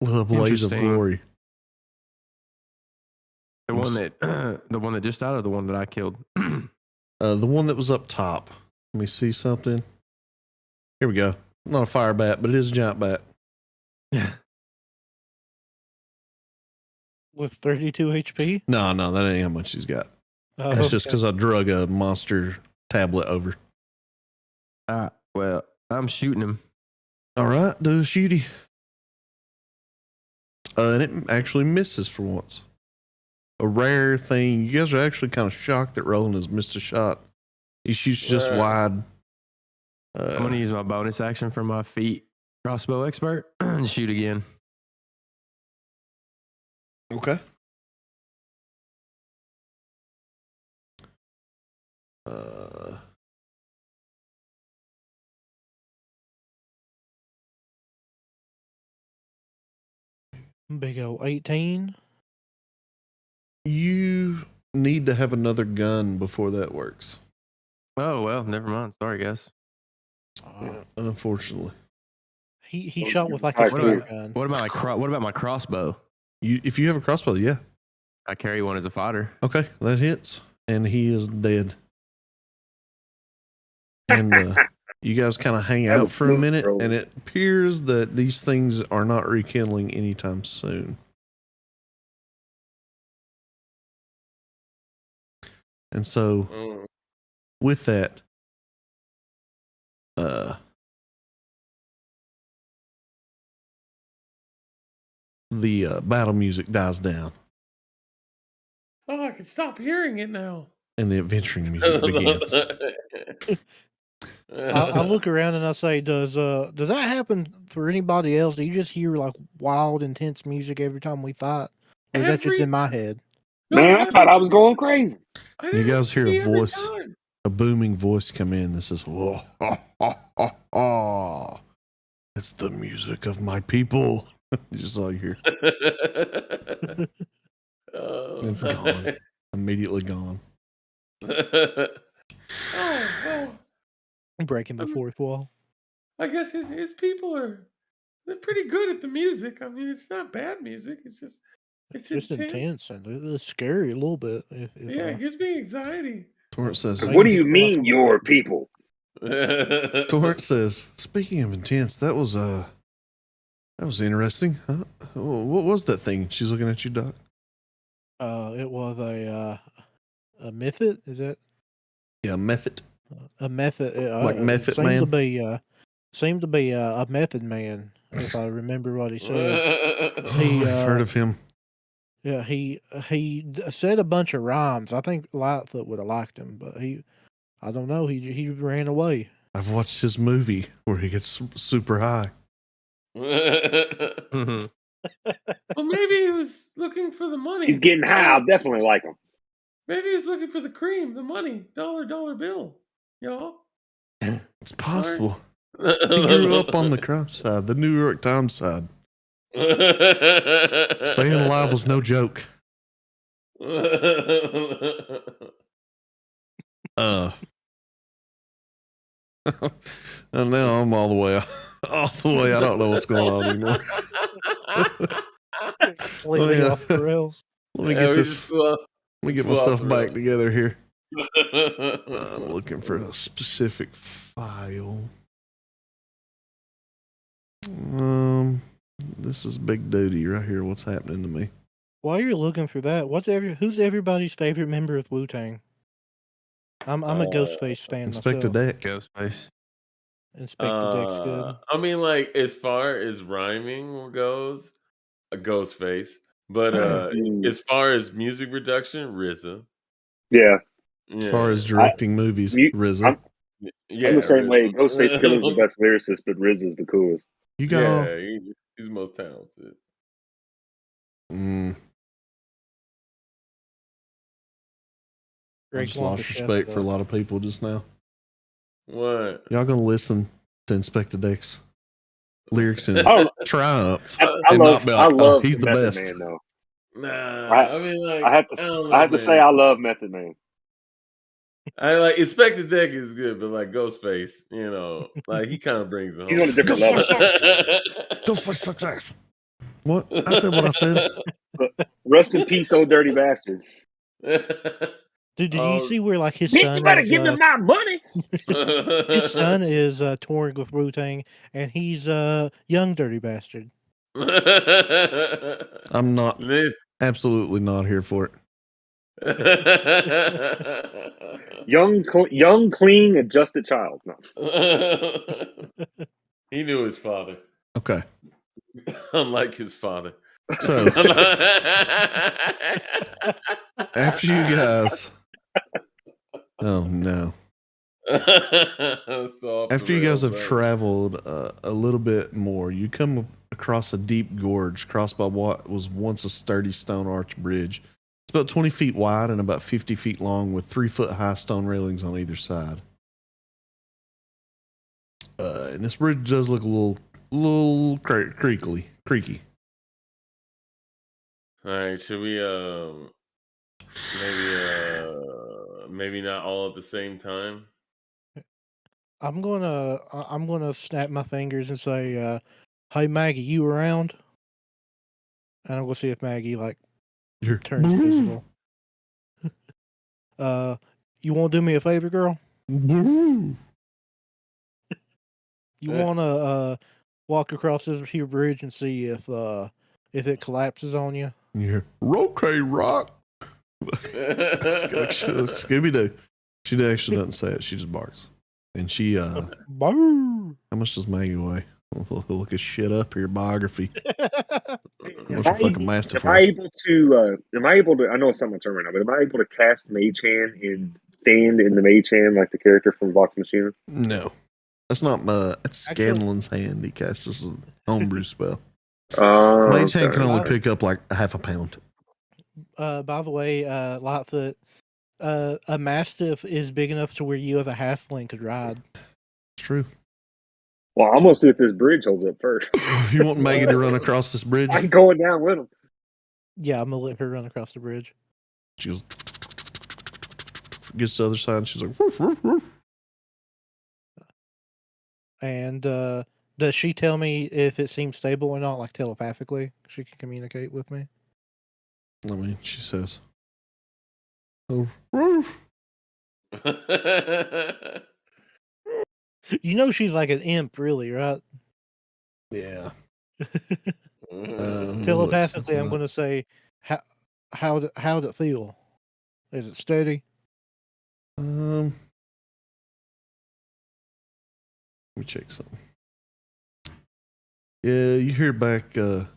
With a blaze of Interesting. glory. The one that just died, or the one that I killed? The one that was up top. Let me see something. Here we go. Not a fire bat, but it is a giant bat. With 32 HP? No, that ain't how much he's got. Oh, That's just okay. because I drug a monster tablet over. Well, I'm shooting him. All right, do a shooty. And it actually misses for once. A rare thing. You guys are actually kind of shocked that Roland has missed a shot. He shoots just Right. wide. I'm going to use my bonus action for my feet crossbow expert and shoot again. Okay. Big old 18. You need to have another gun before that works. Oh, well, never mind. Sorry, guys. Unfortunately. He Well, shot you with like can a try spear to- gun. What about my crossbow? If you have a crossbow, yeah. I carry one as a fodder. Okay, that hits, and he is dead. And you guys kind of hang That out was for a smooth, minute, bro. and it appears that these things are not rekindling anytime soon. And so, with that, the battle music dies down, Oh, I can stop hearing it now. and the adventuring music begins. I look around and I say, does that happen for anybody else? Do you just hear like wild, intense music every time we fight? Or is that just in my head? No, Man, it I happens. thought I was going crazy. You guys hear a Every voice, time. a booming voice come in that says, "Whoa, ha, ha, ha, ha. It's the music of my people." Just all you hear. It's gone. Immediately gone. Oh, well, Breaking the fourth wall. I guess his people they're pretty good at the music. I mean, it's not bad music. It's just intense and it's scary a little bit. Yeah, it gives me anxiety. Torrent says, What do you mean, your people? Torrent says, speaking of intense, that was interesting. Huh? What was that thing? She's looking at you, Doc. It was a method. Is that? Yeah, method. A method. Like Method seemed Man? Seemed to be a method man, if I remember what he said. I've heard of him. Yeah, he said a bunch of rhymes. I think Lightfoot would have liked him, but I don't know. He ran away. I've watched his movie where he gets super high. Well, maybe he was looking for the money. He's getting high. I'll definitely like him. Maybe he's looking for the cream, the money, dollar bill. Y'all. It's possible. He grew up on the crime side, the New York Times side. Staying alive was no joke. And now I'm all the way I don't know what's going on anymore. Completely off the rails. Let me get this. Let me get myself back together here. I'm looking for a specific file. This is big duty right here. What's happening to me? While you're looking for that, who's everybody's favorite member of Wu-Tang? I'm a Ghostface fan Inspector myself. Deck. Ghostface. Inspector Deck's good. I mean, like as far as rhyming goes, a Ghostface. But as far as music production, RZA. Yeah. As far as directing movies, RZA. I'm the same way. Ghostface Killer's the best lyricist, but RZA's the coolest. He's the most talented. I just lost respect for a lot of people just now. What? Y'all gonna listen to Inspector Deck's lyrics and triumph I and not be like, love he's the Method best. Man, though. Nah, I mean, like I have to say I love Method Man. I like Inspector Deck is good, but like Ghostface, you know, like he kind of brings it home. He's on a different level. Ghostface success. What? I said what I said. Rest in peace, old dirty bastard. Dude, did you see where like his Bitch, son you better is, give me my money. his son is touring with Wu-Tang, and he's young dirty bastard. I'm not absolutely not here for it. Young, clean, adjusted child. No. He knew his father. Okay. Unlike his father. So after you guys, oh no. After you guys have traveled a little bit more, you come across a deep gorge crossed by what was once a sturdy stone arch bridge. It's about 20 feet wide and about 50 feet long with 3-foot high stone railings on either side. And this bridge does look a little creaky. All right, should we maybe not all at the same time? I'm gonna snap my fingers and say, "Hey Maggie, you around?" And I'm gonna see if Maggie like You're turns physical. You want to do me a favor, girl? You want to walk across this here bridge and see if it collapses on you? You're okay, Rock. Scooby Doo. She actually doesn't say it. She just barks. And she Boo! how much does Maggie weigh? Look at shit up here. Biography. What's Am a fucking mastiff? I able to? I know it's not my turn right now, but am I able to cast Mage Hand and stand in the Mage Hand like the character from Vox Machina? No, that's not my. That's Scanlan's hand. He casts this homebrew spell. Mage Hand can only pick up like half a pound. By the way, Lightfoot, a mastiff is big enough to where you have a halfling could ride. It's true. Well, I'm gonna see if this bridge holds up first. You want Maggie to run across this bridge? I'm going down with him. Yeah, I'm gonna let her run across the bridge. She goes, gets to the other side, and she's like, woof, woof, woof. And does she tell me if it seems stable or not, like telepathically? She can communicate with me. I mean, she says, oh, woof. You know she's like an imp, really, right? Yeah. Telepathically, I'm going to say, how'd it feel? Is it steady? Let me check something. Yeah, you hear back. Let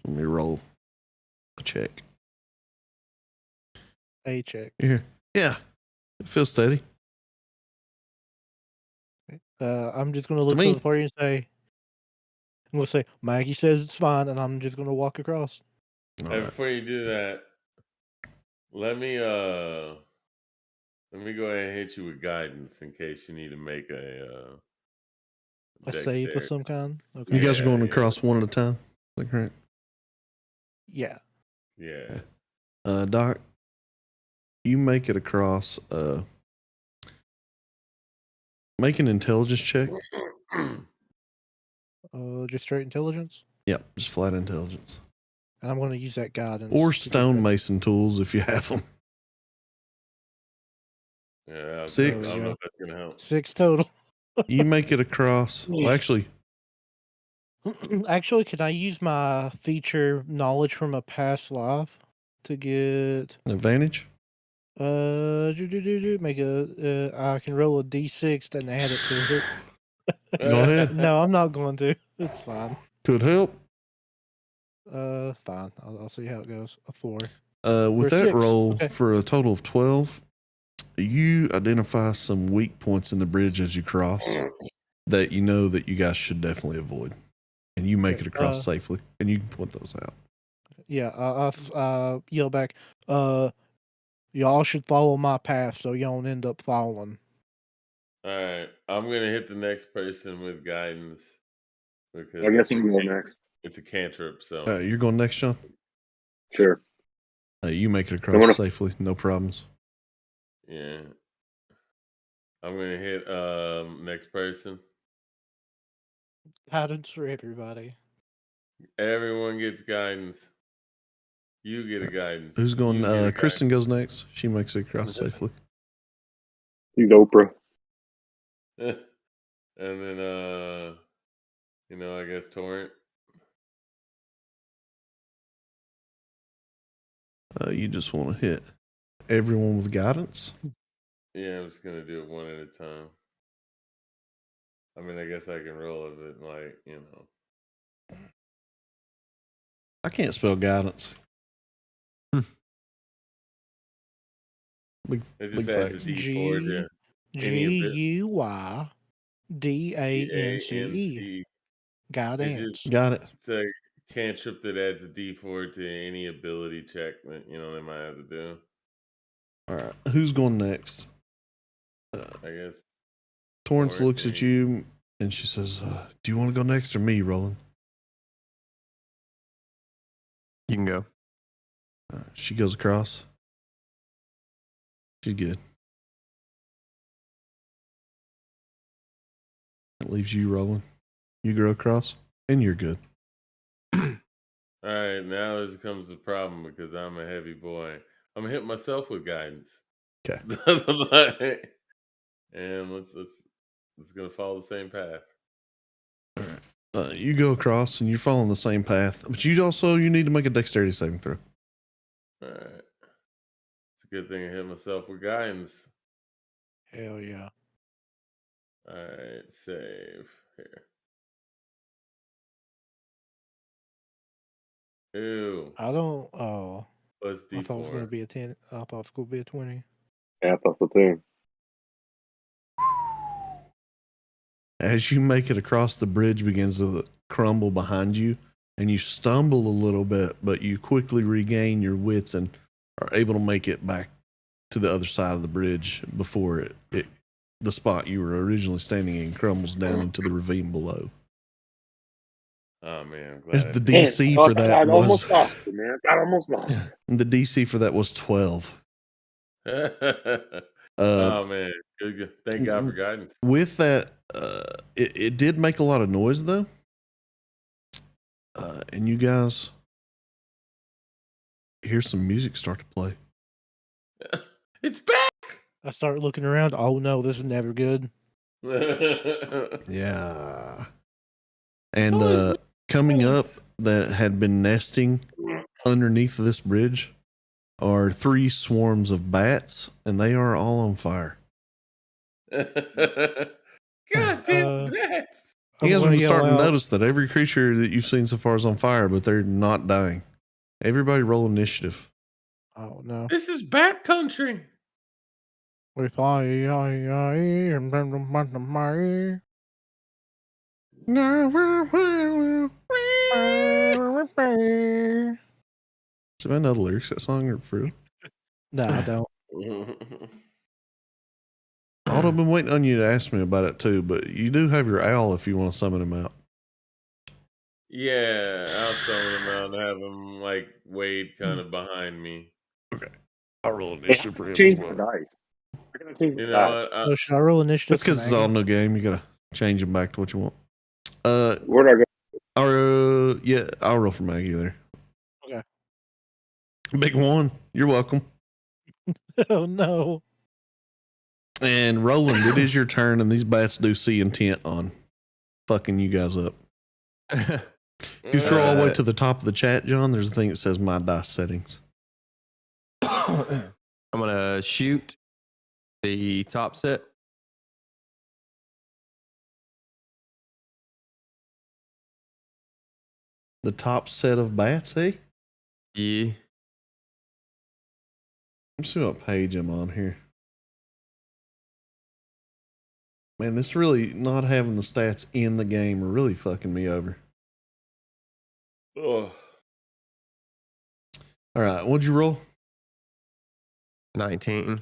me roll a check. A check. You hear? Yeah, it feels steady. I'm just going to look to the party and say, I'm going to say, Maggie says it's fine, and I'm just going to walk across. Hey, before you do that, let me go ahead and hit you with guidance in case you need to make a save of some kind. Okay. You guys are going across one at a time. Is that correct? Yeah. Yeah. Doc, you make it across. Make an intelligence check. Just straight intelligence? Yep, just flat intelligence. And I'm going to use that guidance. Or stonemason tools if you have them. Yeah, 6. I don't know if that's going to help. 6 total. You make it across. Well, actually, can I use my feature knowledge from a past life to get advantage? make I can roll a d6 and add it to it. Go ahead. No, I'm not going to. It's fine. Could help. Fine. I'll see how it goes. A 4. With that 6. roll, Okay. for a total of 12, you identify some weak points in the bridge as you cross that you know that you guys should definitely avoid. And you make it across safely, and you can point those out. Yeah, I yell back, y'all should follow my path so you don't end up falling. All right, I'm gonna hit the next person with guidance because I guess I'm going next. It's a cantrip, so You're going next, John? Sure. You make it across safely, no problems. Yeah, I'm gonna hit next person. Guidance for everybody. Everyone gets guidance. You get a guidance. Who's going? Kristen goes next. She makes it across safely. You Oprah. And then I guess Torrent. You just want to hit everyone with guidance? Yeah, I'm just gonna do it one at a time. I mean, I guess I can roll a bit, like, I can't spell guidance. It just adds a D4 to GUYDANCE. Guidance. Got it. It's a cantrip that adds a D4 to any ability check that they might have to do. All right, who's going next? I guess Torrance looks at you and she says, "Do you want to go next or me, Roland?" You can go. She goes across. She's good. That leaves you, Roland. You go across, and you're good. All All right, now this comes the problem because I'm a heavy boy. I'm gonna hit myself with guidance. Okay. And let's gonna follow the same path. You go across and you're following the same path, but you need to make a dexterity saving throw. All right. It's a good thing I hit myself with guidance. Hell yeah. All right, save here. Ew. I don't. Oh, Plus I thought it was going to D4. be a 10. I thought it was going to be a 20. Yeah, I thought so too. As you make it across, the bridge begins to crumble behind you, and you stumble a little bit, but you quickly regain your wits and are able to make it back to the other side of the bridge before the spot you were originally standing in crumbles down into the ravine below. Oh man, I'm As glad. the DC for that I was almost lost it, man. I almost lost it. the DC for that was 12. Oh man, good. Thank God for guidance. With that, it did make a lot of noise though, and you guys hear some music start to play. It's back. I start looking around. Oh no, this is never good. Yeah, and coming up that had been nesting underneath this bridge are 3 swarms of bats, and they are all on fire. God damn bats. You guys I'm are gonna starting to yell out. notice that every creature that you've seen so far is on fire, but they're not dying. Everybody roll initiative. Oh no. This is bat country. We fly. Does anybody know the lyrics to that song or for real? No, I don't. Aldo, I've been waiting on you to ask me about it too, but you do have your owl if you want to summon him out. Yeah, I'll summon him out and have him like wade kind of behind me. I'll roll initiative for him as Change well. the dice. We're gonna change the You dice. know, So should I roll initiative? That's because it's all new game. You gotta change them back to what you want. Where do I go? Yeah, I'll roll for Maggie there. Okay. Big one. You're welcome. Oh no. And Roland, it is your turn, and these bats do see intent on fucking you guys up. You scroll all the way to the top of the chat, John. There's a thing that says My Dice Settings. I'm gonna shoot the top set. The top set of bats, eh? Yeah. Let's see what page I'm on here. Man, this really not having the stats in the game are really fucking me over. oh, All right, what'd you roll? 19.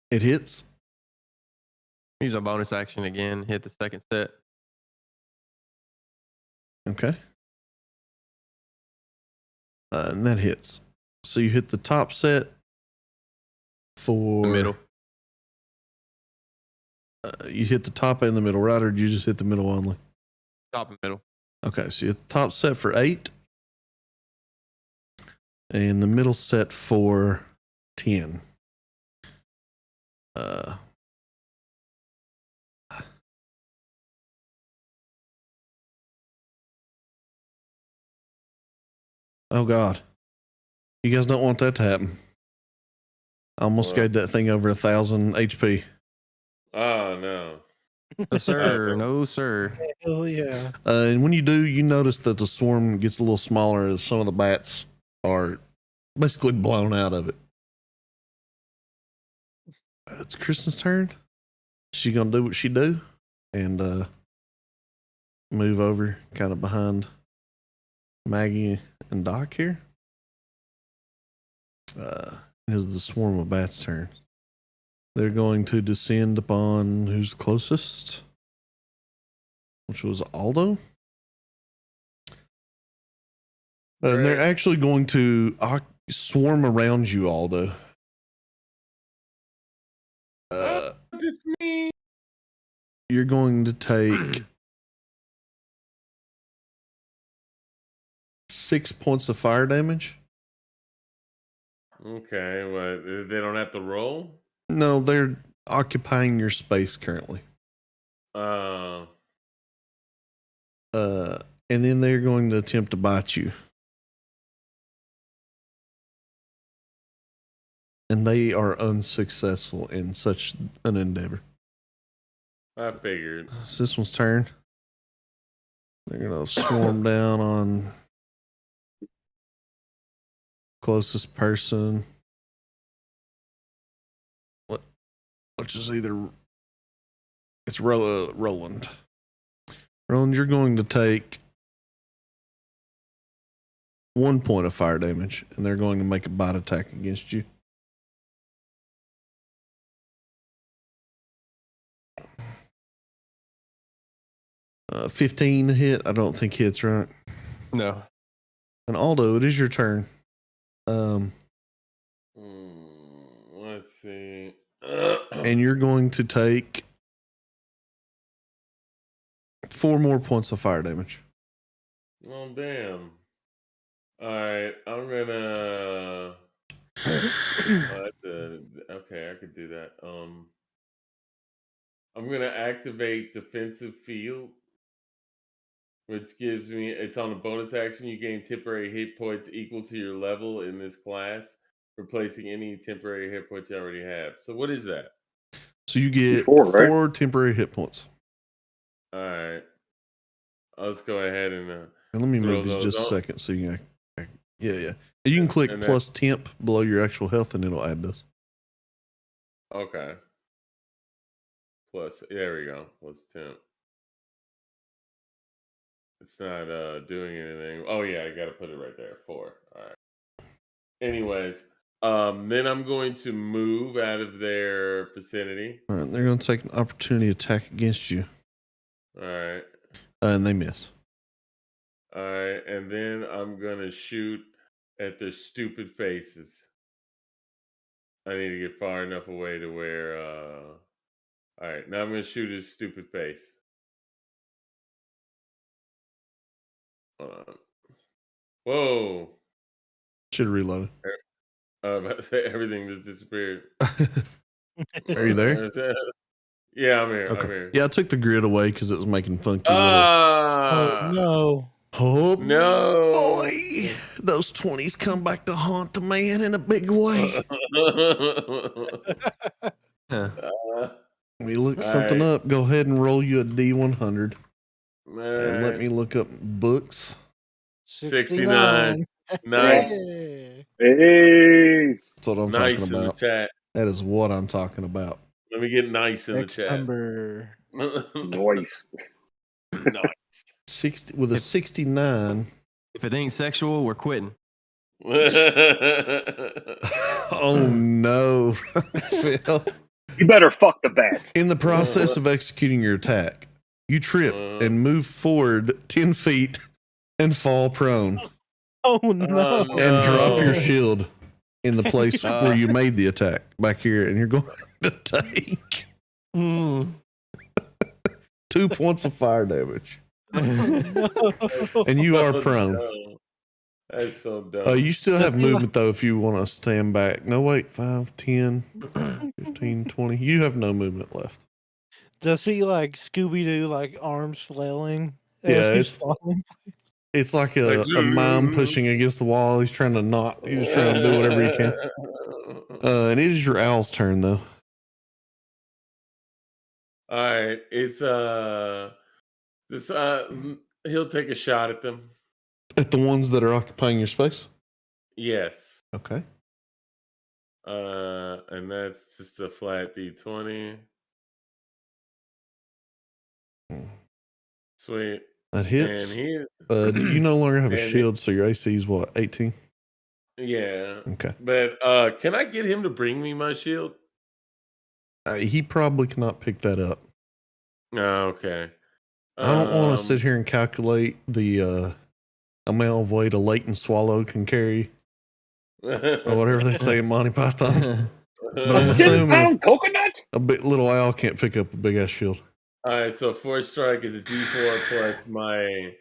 It hits. Use a bonus action again. Hit the second set. Okay. And that hits. So you hit the top set for The middle. You hit the top and the middle, right? Or did you just hit the middle only? Top and middle. Okay, so you hit the top set for 8. And the middle set for 10. Oh God. You guys don't want that to happen. I almost What? gave that thing over 1,000 HP. oh no. No, sir. No, sir. Hell yeah. And when you do, you notice that the swarm gets a little smaller as some of the bats are basically blown out of it. It's Kristen's turn. She's going to do what she do and move over kind of behind Maggie and Doc here. It is the swarm of bats' turn. They're going to descend upon who's closest, which was Aldo. And they're Great. actually going to swarm around you, Aldo. It's me. You're going to take 6 points of fire damage. Okay, what? They don't have to roll? No, they're occupying your space currently. Uh, And then they're going to attempt to bite you. And they are unsuccessful in such an endeavor. I figured. It's this one's turn. They're going to swarm down on closest person. Which is either... It's Roland. Roland, you're going to take 1 point of fire damage, and they're going to make a bite attack against you. Uh, 15 hit. I don't think hits, right? No. And Aldo, it is your turn. Let's see. And you're going to take 4 more points of fire damage. Oh, damn. All right, I'm gonna. Okay, I could do that. I'm gonna activate defensive field, which gives me. It's on a bonus action. You gain temporary hit points equal to your level in this class, replacing any temporary hit points you already have. So what is that? So you get Four, right? 4 temporary hit points. All right, let's go ahead and. And let me throw move these those just a on. second so you can. Yeah. You can click And that- plus temp below your actual health and it'll add those. Okay. Plus, there we go. Plus 10. It's not doing anything. Oh yeah, I gotta put it right there. 4. All right. Anyways, then I'm going to move out of their vicinity. All right, they're going to take an opportunity attack against you. All right. And they miss. All right, and then I'm gonna shoot at their stupid faces. I need to get far enough away to where. All right, now I'm gonna shoot his stupid face. Whoa! Should have reloaded. About to say everything just disappeared. Are you there? Yeah, I'm here. Okay. I'm here. Yeah, I took the grid away because it was making funky Oh Ah! no! Oh, No! boy. Those 20s come back to haunt the man in a big way. Huh. We look All something right. up. Go ahead and roll you a D100. All And let right. me look up books. 69. Nice. Hey. Hey, That's what I'm Nice talking in the about. chat. That is what I'm talking about. Let me get nice in the X chat. number. noise. Nice. 60 with a 69. If it ain't sexual, we're quitting. Oh no. Phil. You better fuck the bats. In the process of executing your attack, you trip and move forward 10 feet and fall prone Oh no! and drop your No. shield in the place where you made the attack back here, and you're going to take 2 points of fire damage. And you are prone. Dumb. That's so dumb. You still have movement though if you want to stand back. No, wait, 5, 10, 15, 20. You have no movement left. Does he like Scooby Doo, like arms flailing? as Yeah, he's falling? It's like a mime pushing against the wall. He's trying to not. He's trying to do whatever he can. And it is your owl's turn though. All right, it's this he'll take a shot at them. At the ones that are occupying your space. Yes. Okay. And that's just a flat D20. Sweet. That hits. And he You no longer have a and shield, so your AC is what, 18? yeah. Okay. But can I get him to bring me my shield? He probably cannot pick that up. Oh, okay. I don't want to sit here and calculate the amount of weight a latent swallow can carry, or whatever they say in Monty Python. But I'm assuming 10-pound coconut? a big little owl can't pick up a big ass shield. All right, so force strike is a D4 plus my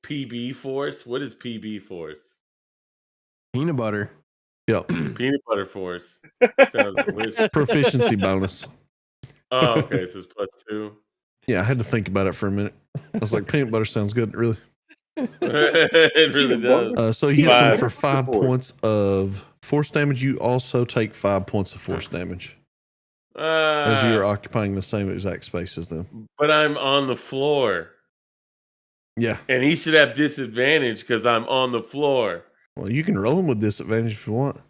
PB force. What is PB force? Peanut butter. Yep. Peanut butter force. Sounds delicious. Proficiency bonus. Oh, okay. So it's +2. Yeah, I had to think about it for a minute. I was like, peanut butter sounds good, really. It really does. So he hits him 5. for 5 points of force damage. You also take 5 points of force damage as you're occupying the same exact space as them. But I'm on the floor. Yeah. And he should have disadvantage because I'm on the floor. Well, you can roll him with disadvantage if you want.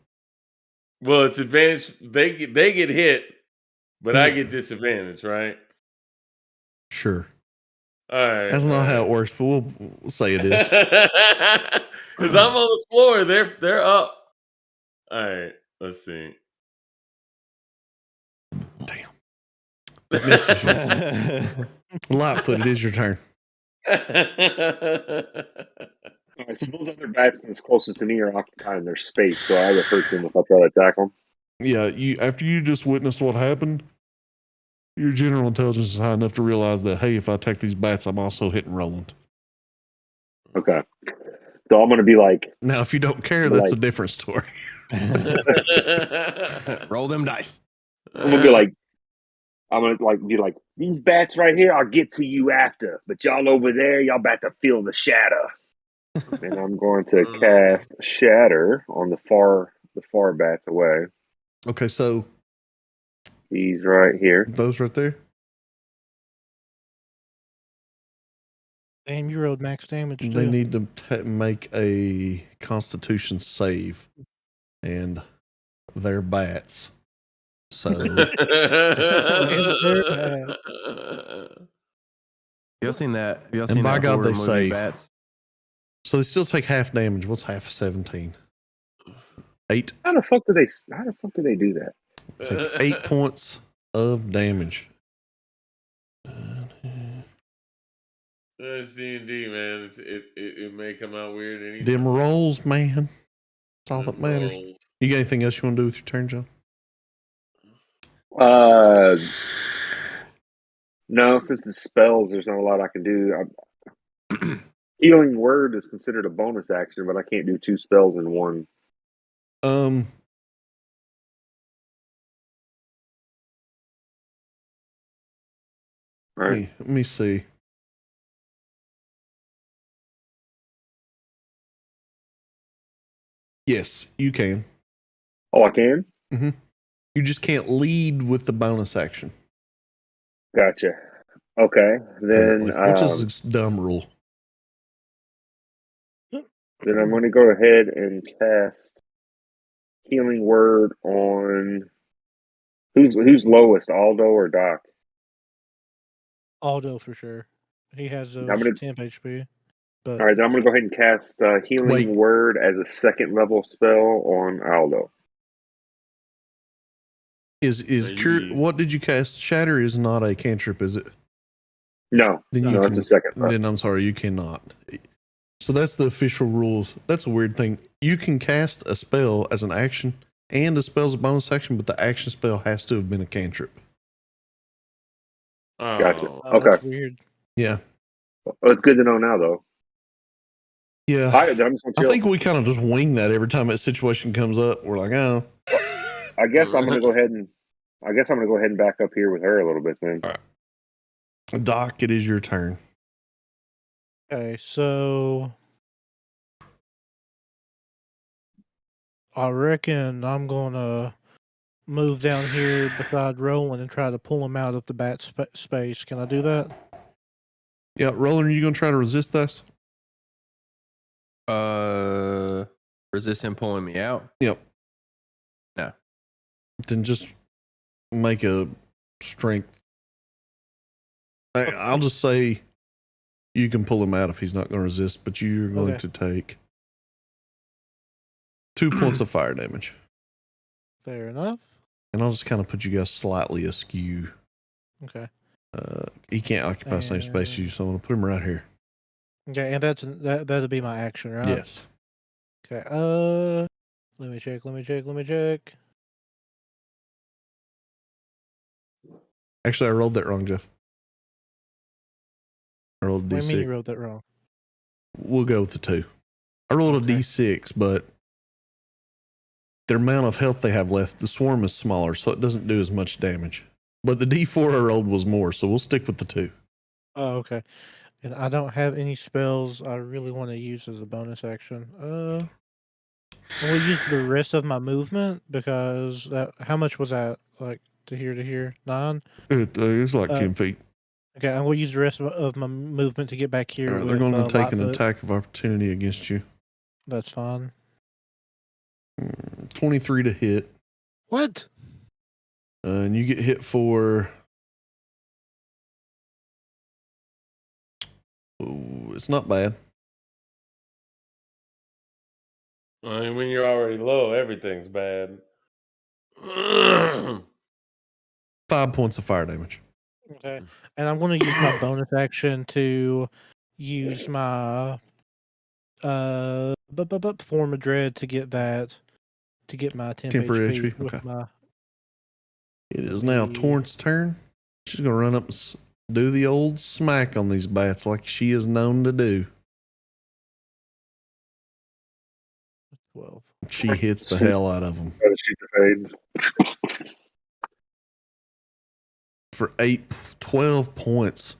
Well, it's advantage. They get hit, but I get disadvantage, right? Sure. All right. That's not how it works, but we'll say it is. Because I'm on the floor. They're up. All right. Let's see. Damn. It misses you. Lightfoot, it is your turn. All right, so those other bats that's closest to me are occupying their space, so I refer to them if I try to attack them. Yeah, after you just witnessed what happened, your general intelligence is high enough to realize that, hey, if I attack these bats, I'm also hitting Roland. Okay. So I'm going to be like... Now, if you don't care, that's a different story. Roll them dice. I'm going to be like, these bats right here, I'll get to you after. But y'all over there, y'all about to feel the shatter. And I'm going to cast Shatter on the far bats away. Okay, so he's right here. Those right there. Damn, you rolled max damage. They need to make a Constitution save, and they're bats. So Y'all seen that? Y'all and seen by that God, horror they movie, save. Bats? So they still take half damage. What's half of 17? 8. How the fuck do they do that? Take 8 points of damage. That's D&D, man. It may come out weird anytime. Them rolls, man. That's all that matters. Rolls. You got anything else you want to do with your turn, John? No, since it's spells, there's not a lot I can do. Healing Word is considered a bonus action, but I can't do 2 spells in one. Right. Let me see. Yes, you can. Oh, I can? Mm-hmm. You just can't lead with the bonus action. Gotcha. Okay, then which is a dumb rule. Then I'm going to go ahead and cast Healing Word on who's lowest, Aldo or Doc? Aldo for sure. He has those 10 HP. But all right, then I'm going to go ahead and cast Healing Word as a 2nd level spell on Aldo. What did you cast? Shatter is not a cantrip, is it? No, it's a 2nd. Then I'm sorry, you cannot. So that's the official rules. That's a weird thing. You can cast a spell as an action, and a spell as a bonus action, but the action spell has to have been a cantrip. Gotcha. Okay. That's weird. Yeah. Well, it's good to know now, though. Yeah. I think we kind of just wing that every time that situation comes up. We're like, oh. I guess I'm going to go ahead and back up here with her a little bit then. All right. Doc, it is your turn. Okay, so I reckon I'm gonna move down here beside Roland and try to pull him out of the bat space. Can I do that? Yeah, Roland, are you gonna try to resist this? Resist him pulling me out? Yep. No. Then just make a strength. I'll just say you can pull him out if he's not going to resist, but you're going to take 2 points of fire damage. Fair enough. And I'll just kind of put you guys slightly askew. Okay. He can't occupy the same space as you, so I'm going to put him right here. Okay, and that'll be my action, right? Yes. Okay. Let me check. Actually, I rolled that wrong, Jeff. I rolled What do you mean you D6. wrote that wrong? We'll go with the 2. I rolled a Okay. D6, but the amount of health they have left, the swarm is smaller, so it doesn't do as much damage. But the D4 I rolled was more, so we'll stick with the 2. Oh, okay. And I don't have any spells I really want to use as a bonus action. I will use the rest of my movement because how much was that? Like to here? 9? It's like 10 feet. Okay, I'm going to use the rest of my movement to get back here. All right, with, they're going to take an Lightfoot. attack of opportunity against you. That's fine. 23 to hit. What? And you get hit for... Ooh, it's not bad. I mean, when you're already low, everything's bad. 5 points of fire damage. Okay. And I'm going to use my bonus action to use my form of dread to get my temp Temporary HP. HP, With okay. my It is now Torrent's turn. She's going to run up and do the old smack on these bats like she is known to do. 12. She hits the hell out of them. Try to shoot the fade. For 12 points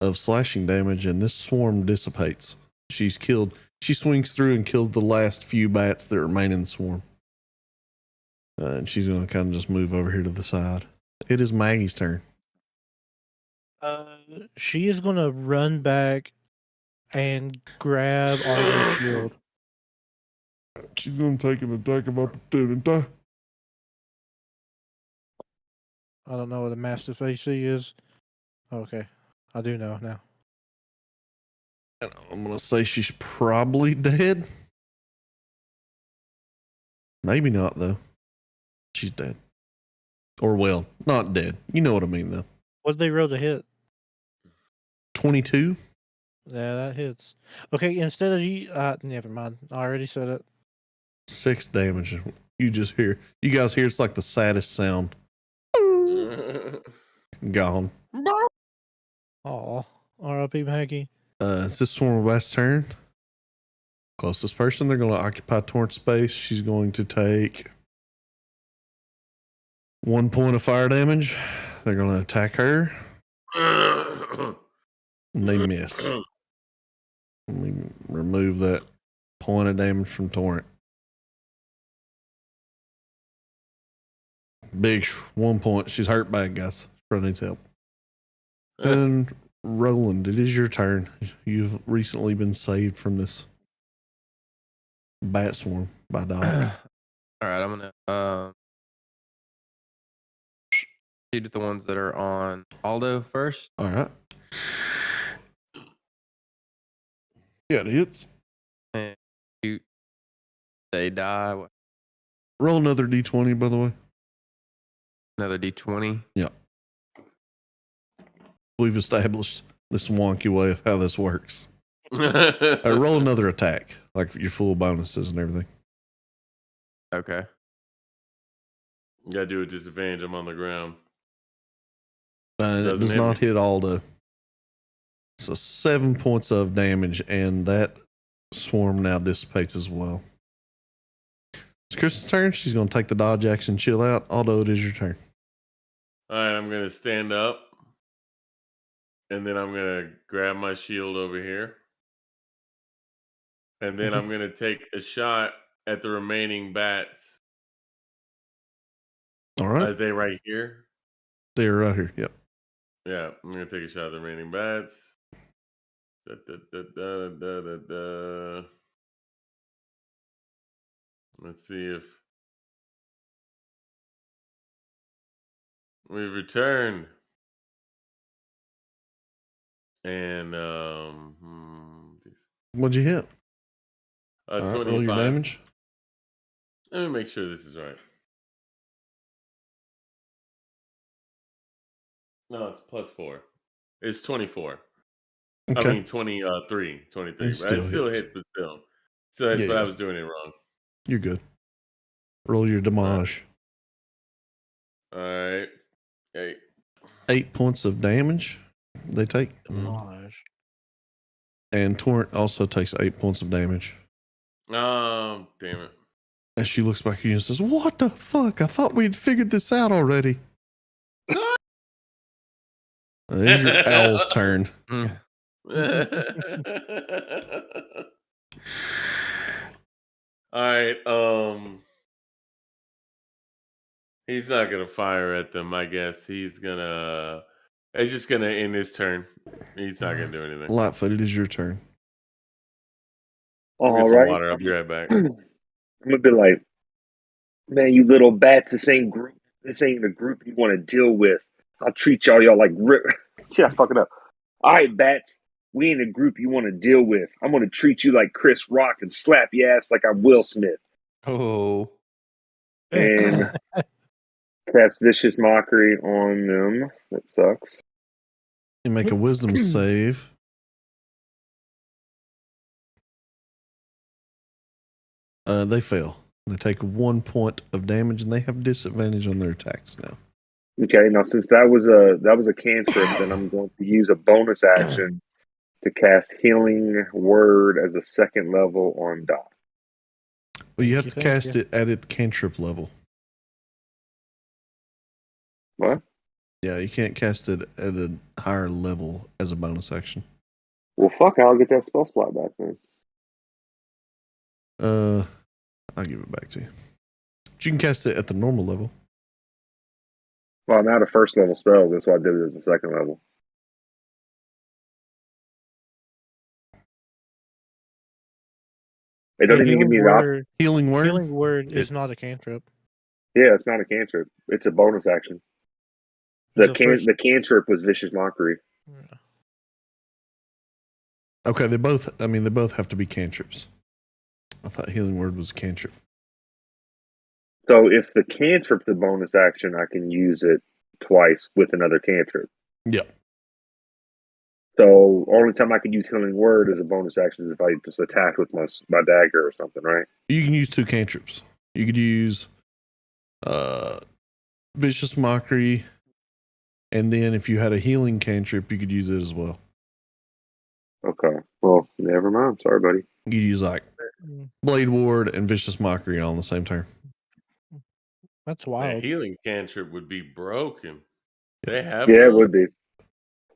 of slashing damage, and this swarm dissipates. She's killed. She swings through and kills the last few bats that remain in the swarm. And she's going to kind of just move over here to the side. It is Maggie's turn. She is going to run back and grab Arden's shield. She's going to take an attack of opportunity. I don't know what a Mastiff AC is. Okay. I do know now. And I'm going to say she's probably dead. Maybe not, though. She's dead. Or, well, not dead. You know what I mean, though. What did they roll to hit? 22. Yeah, that hits. Okay, instead of you... never mind. I already said it. 6 damage. You guys hear it's like the saddest sound. Gone. Aw. R.I.P. Maggie. It's this swarm of bats' turn. Closest person, they're going to occupy Torrent space. She's going to take 1 point of fire damage. They're going to attack her. And they miss. Let me remove that point of damage from Torrent. Big 1 point. She's hurt bad, guys. Probably needs help. And Roland, it is your turn. You've recently been saved from this bat swarm by Doc. All right, I'm gonna shoot at the ones that are on Aldo first. All right. Yeah, it hits. And shoot. They die. Roll another d20, by the way. Another D20. Yeah. We've established this wonky way of how this works. Roll another attack, like your full bonuses and everything. Okay. You gotta do a disadvantage. I'm on the ground. It Doesn't does hit not me. hit Aldo. So 7 points of damage, and that swarm now dissipates as well. It's Kristen's turn. She's going to take the dodge action, chill out. Aldo, it is your turn. All right, I'm gonna stand up, and then I'm gonna grab my shield over here, and then I'm gonna take a shot at the remaining bats. All right. Are they right here? They're right here. Yep. Yeah, I'm gonna take a shot at the remaining bats. Da, da, da, da, da, da, da. Let's see if we return. And What'd you hit? All right, 25. roll your damage. Let me make sure this is right. No, it's +4. It's 24. Okay. I mean 23. 23. It But I still still hits. hit, but still. So that's Yeah, but I yeah. was doing it wrong. You're good. Roll your damage. All right. 8. 8 points of damage they take. Damage. And Torrent also takes 8 points of damage. Damn it. And she looks back at you and says, "What the fuck? I thought we'd figured this out already." It is your owl's turn. All right. He's not gonna fire at them. I guess he's gonna. It's just gonna end his turn. He's not gonna do anything. Lightfoot, it is your turn. We'll get All some right. water. I'll be right back. I'm gonna be like, man, you little bats. This ain't the group you want to deal with. I'll treat y'all like shit. I fuck it up. All right, bats. We ain't a group you want to deal with. I'm gonna treat you like Chris Rock and slap your ass like I'm Will Smith. Oh. And cast vicious mockery on them. That sucks. You make a wisdom save. They fail. They take 1 point of damage, and they have disadvantage on their attacks now. Okay, now since that was a cantrip, then I'm going to use a bonus action to cast Healing Word as a second level on Doc. Well, you have to cast it at its cantrip level. What? Yeah, you can't cast it at a higher level as a bonus action. Well, fuck, I'll get that spell slot back then. I'll give it back to you. But you can cast it at the normal level. Well, I'm out of first level spells. That's why I did it as a second level. It doesn't even give me the option. Healing Word? Healing Word is not a cantrip. Yeah, it's not a cantrip. It's a bonus action. The cantrip was Vicious Mockery. Yeah. Okay, they both have to be cantrips. I thought Healing Word was a cantrip. So if the cantrip's a bonus action, I can use it twice with another cantrip. Yep. So only time I could use Healing Word as a bonus action is if I just attack with my dagger or something, right? You can use 2 cantrips. You could use Vicious Mockery, and then if you had a healing cantrip, you could use it as well. Okay. Well, never mind. Sorry, buddy. You could use like Blade Ward and Vicious Mockery all on the same turn. That's wild. The healing cantrip would be broken. They have Yeah, those? it would be.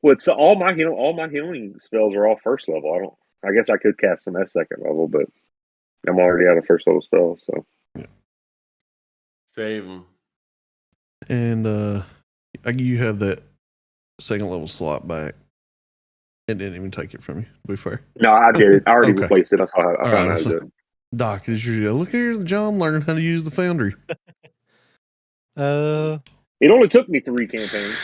Well, it's all my healing spells are all first level. I guess I could cast them at second level, but I'm already out of first level spells, so save them. And you have that second level slot back. It didn't even take it from you, to be fair. No, I did it. I already Okay. replaced it. I found out how to do it. Doc, it's your look here, John learning how to use the Foundry. It only took me 3 campaigns.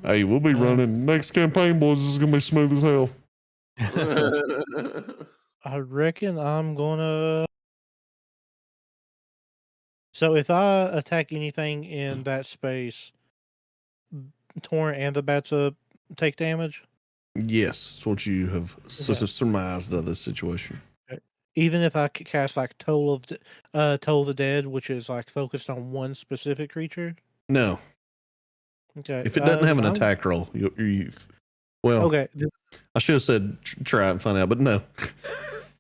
Hey, we'll be running next campaign, boys. This is gonna be smooth as hell. I reckon I'm gonna. So if I attack anything in that space, Torrent and the bats take damage? Yes, that's what you have surmised of this situation. Even if I cast like Toll of the Dead, which is like focused on one specific creature? No. Okay. If it doesn't have an attack roll, well, okay. I should have said try and find out, but no.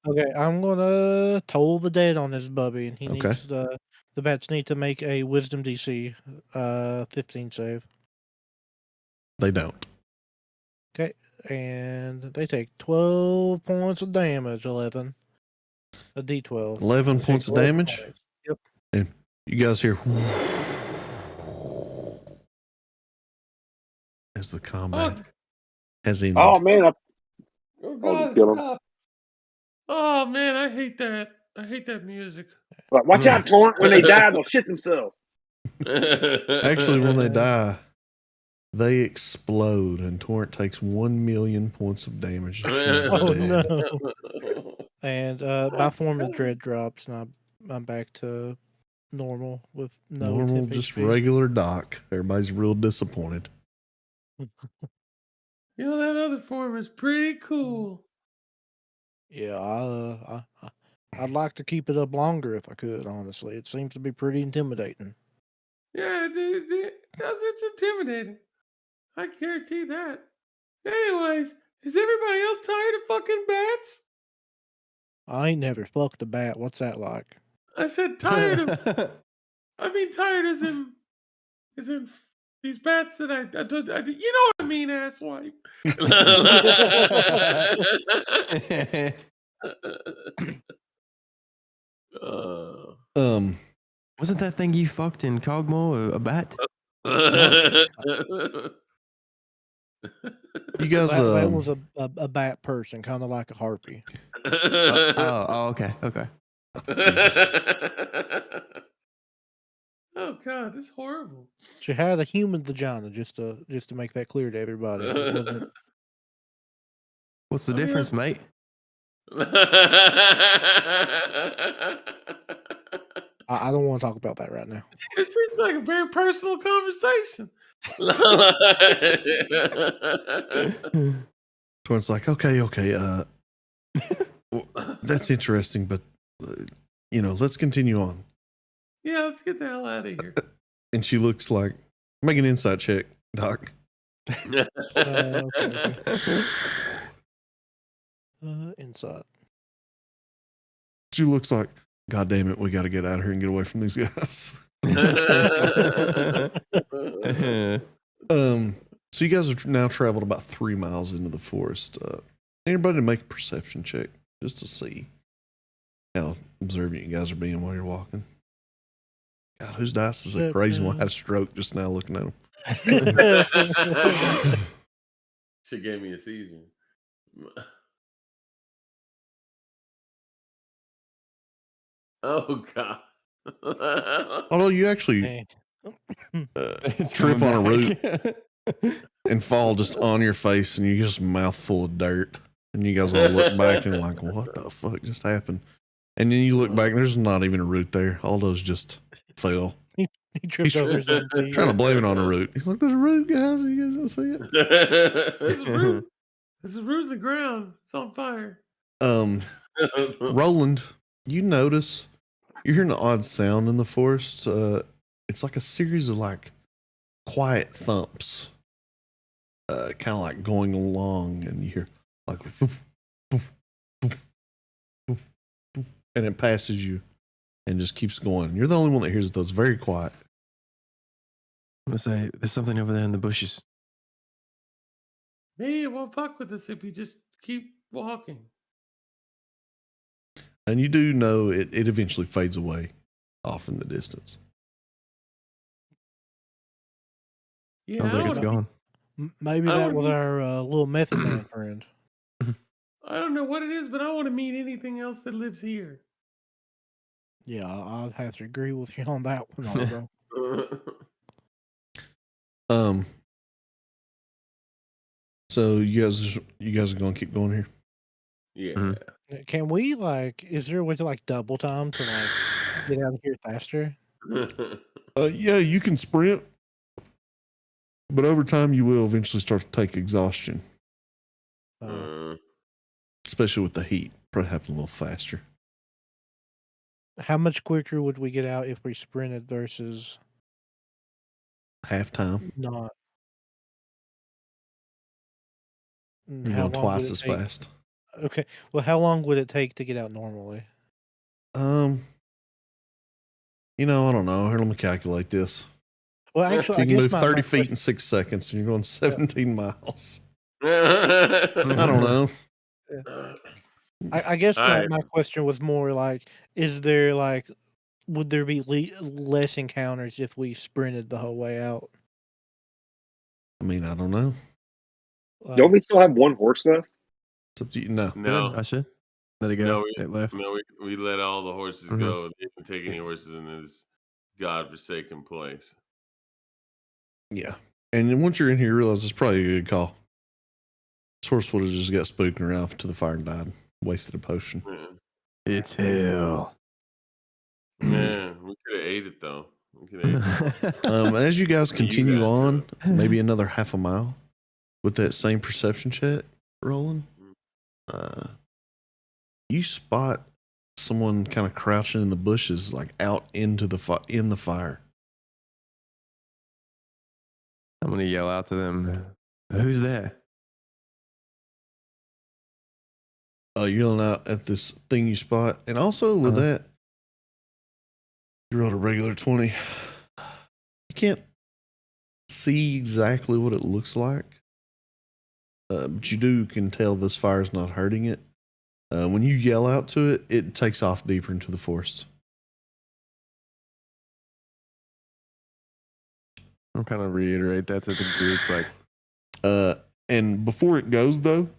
Okay, I'm gonna Toll the Dead on this bubby, and he needs the bats need to make a Wisdom DC 15 save. They don't. Okay, and they take 12 points of damage. 11. A D12. 11 points of damage? Points. Yep. And you guys hear as the combat has ended. Oh, man. Oh, God, stop. Oh, man, I hate that. I hate that music. Watch out, Torrent. When they die, they'll shit themselves. Actually, when they die, they explode, and Torrent takes 1 million points of damage. And she's dead. No. And my form of dread drops, and I'm back to normal with no normal, temp just HP. regular Doc. Everybody's real disappointed. That other form is pretty cool. Yeah, I'd like to keep it up longer if I could, honestly. It seems to be pretty intimidating. Yeah, it's intimidating. I guarantee that. Anyways, Is everybody else tired of fucking bats? I ain't never fucked a bat. What's that like? I said tired of. I mean tired as in these bats that I you know what I mean, asswipe. uh, Wasn't that thing you fucked in Cogmo a bat? You guys, That was a bat person, kind of like a harpy. Okay. Jesus. Oh God, this is horrible. She had a human vagina, just to make that clear to everybody. It wasn't. What's the difference, mate? I don't want to talk about that right now. It seems like a very personal conversation. Torrent's like, okay, that's interesting, but let's continue on. Yeah, let's get the hell out of here. And she looks like, make an insight check, Doc. Okay. Inside. She looks like, God damn it, we got to get out of here and get away from these guys. So you guys have now traveled about 3 miles into the forest. Anybody make a perception check just to see how observant you guys are being while you're walking? God, whose dice is a crazy one? I had a stroke just now looking at them. She gave me a seizure. Oh God. Although you actually trip on a root and fall just on your face, and you just mouthful of dirt, and you guys all look back and like, what the fuck just happened? And then you look back and there's not even a root there. All those just fell. He tripped over his own feet. Trying to blame it on a root. He's like, there's a root, guys. You guys don't see it. There's a root. There's a root in the ground. It's on fire. Roland, you notice you're hearing an odd sound in the forest. It's like a series of like quiet thumps, kind of like going along, and you hear like, boop, boop, boop, boop, boop, and it passes you and just keeps going. You're the only one that hears it, though. It's very quiet. I'm gonna say there's something over there in the bushes. Maybe it won't fuck with us if we just keep walking. And you do know it eventually fades away off in the distance. Yeah, Sounds like it's gone. Maybe that was our little Method Man friend. I don't know what it is, but I want to meet anything else that lives here. Yeah, I'd have to agree with you on that one, Aldo. So you guys are going to keep going here? Yeah. Mm-hmm. Can we is there a way to double time to get out of here faster? Yeah, you can sprint, but over time you will eventually start to take exhaustion, especially with the heat. Probably happen a little faster. How much quicker would we get out if we sprinted versus Halftime. not? You're going twice as fast. Okay. Well, how long would it take to get out normally? I don't know. Here, let me calculate this. Well, actually, If you I can guess move 30 feet in 6 seconds, and you're going 17 miles. I I don't know. I guess All my question was more is there would there be less encounters if we sprinted the whole way out? I mean, I don't know. Don't we still have one horse left? It's up to you. No. No. I should let it go. No, It left. we let all the horses go. They didn't take any horses in this godforsaken place. Yeah. And then once you're in here, you realize it's probably a good call. This horse would have just got spooked around to the fire and died. Wasted a potion. It's hell. Man, we could have ate it though. We could have ate it. As you guys continue guys on, maybe another half a mile with that same perception check rolling, you spot someone kind of crouching in the bushes, out into in the fire. I'm gonna yell out to them. Who's there? yelling out at this thing you spot. And also with that, you rolled a regular 20. You can't see exactly what it looks like, but you can tell this fire's not hurting it. When you yell out to it, it takes off deeper into the forest. I'm kind of reiterate that to the group, like. And before it goes though,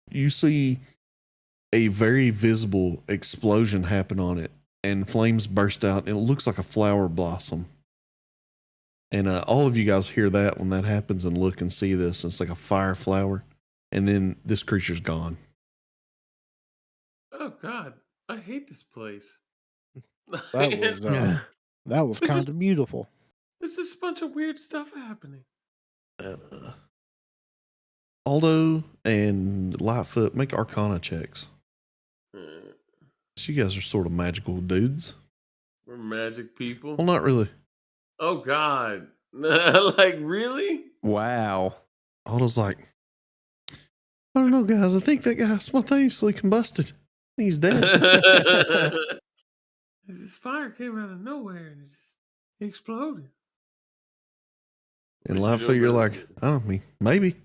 you see a very visible explosion happen on it, and flames burst out, and it looks like a flower blossom. And all of you guys hear that when that happens and look and see this. It's like a fire flower, and then this creature's gone. Oh God, I hate this place. That was kind of beautiful. There's just a bunch of weird stuff happening. Aldo and Lightfoot, make Arcana checks. So you guys are sort of magical dudes. We're magic people. Well, not really. Oh God, like really? Wow. Aldo's like, I don't know, guys. I think that guy spontaneously combusted. He's dead. This fire came out of nowhere and it just exploded. And Lightfoot, you're like, I don't mean, maybe.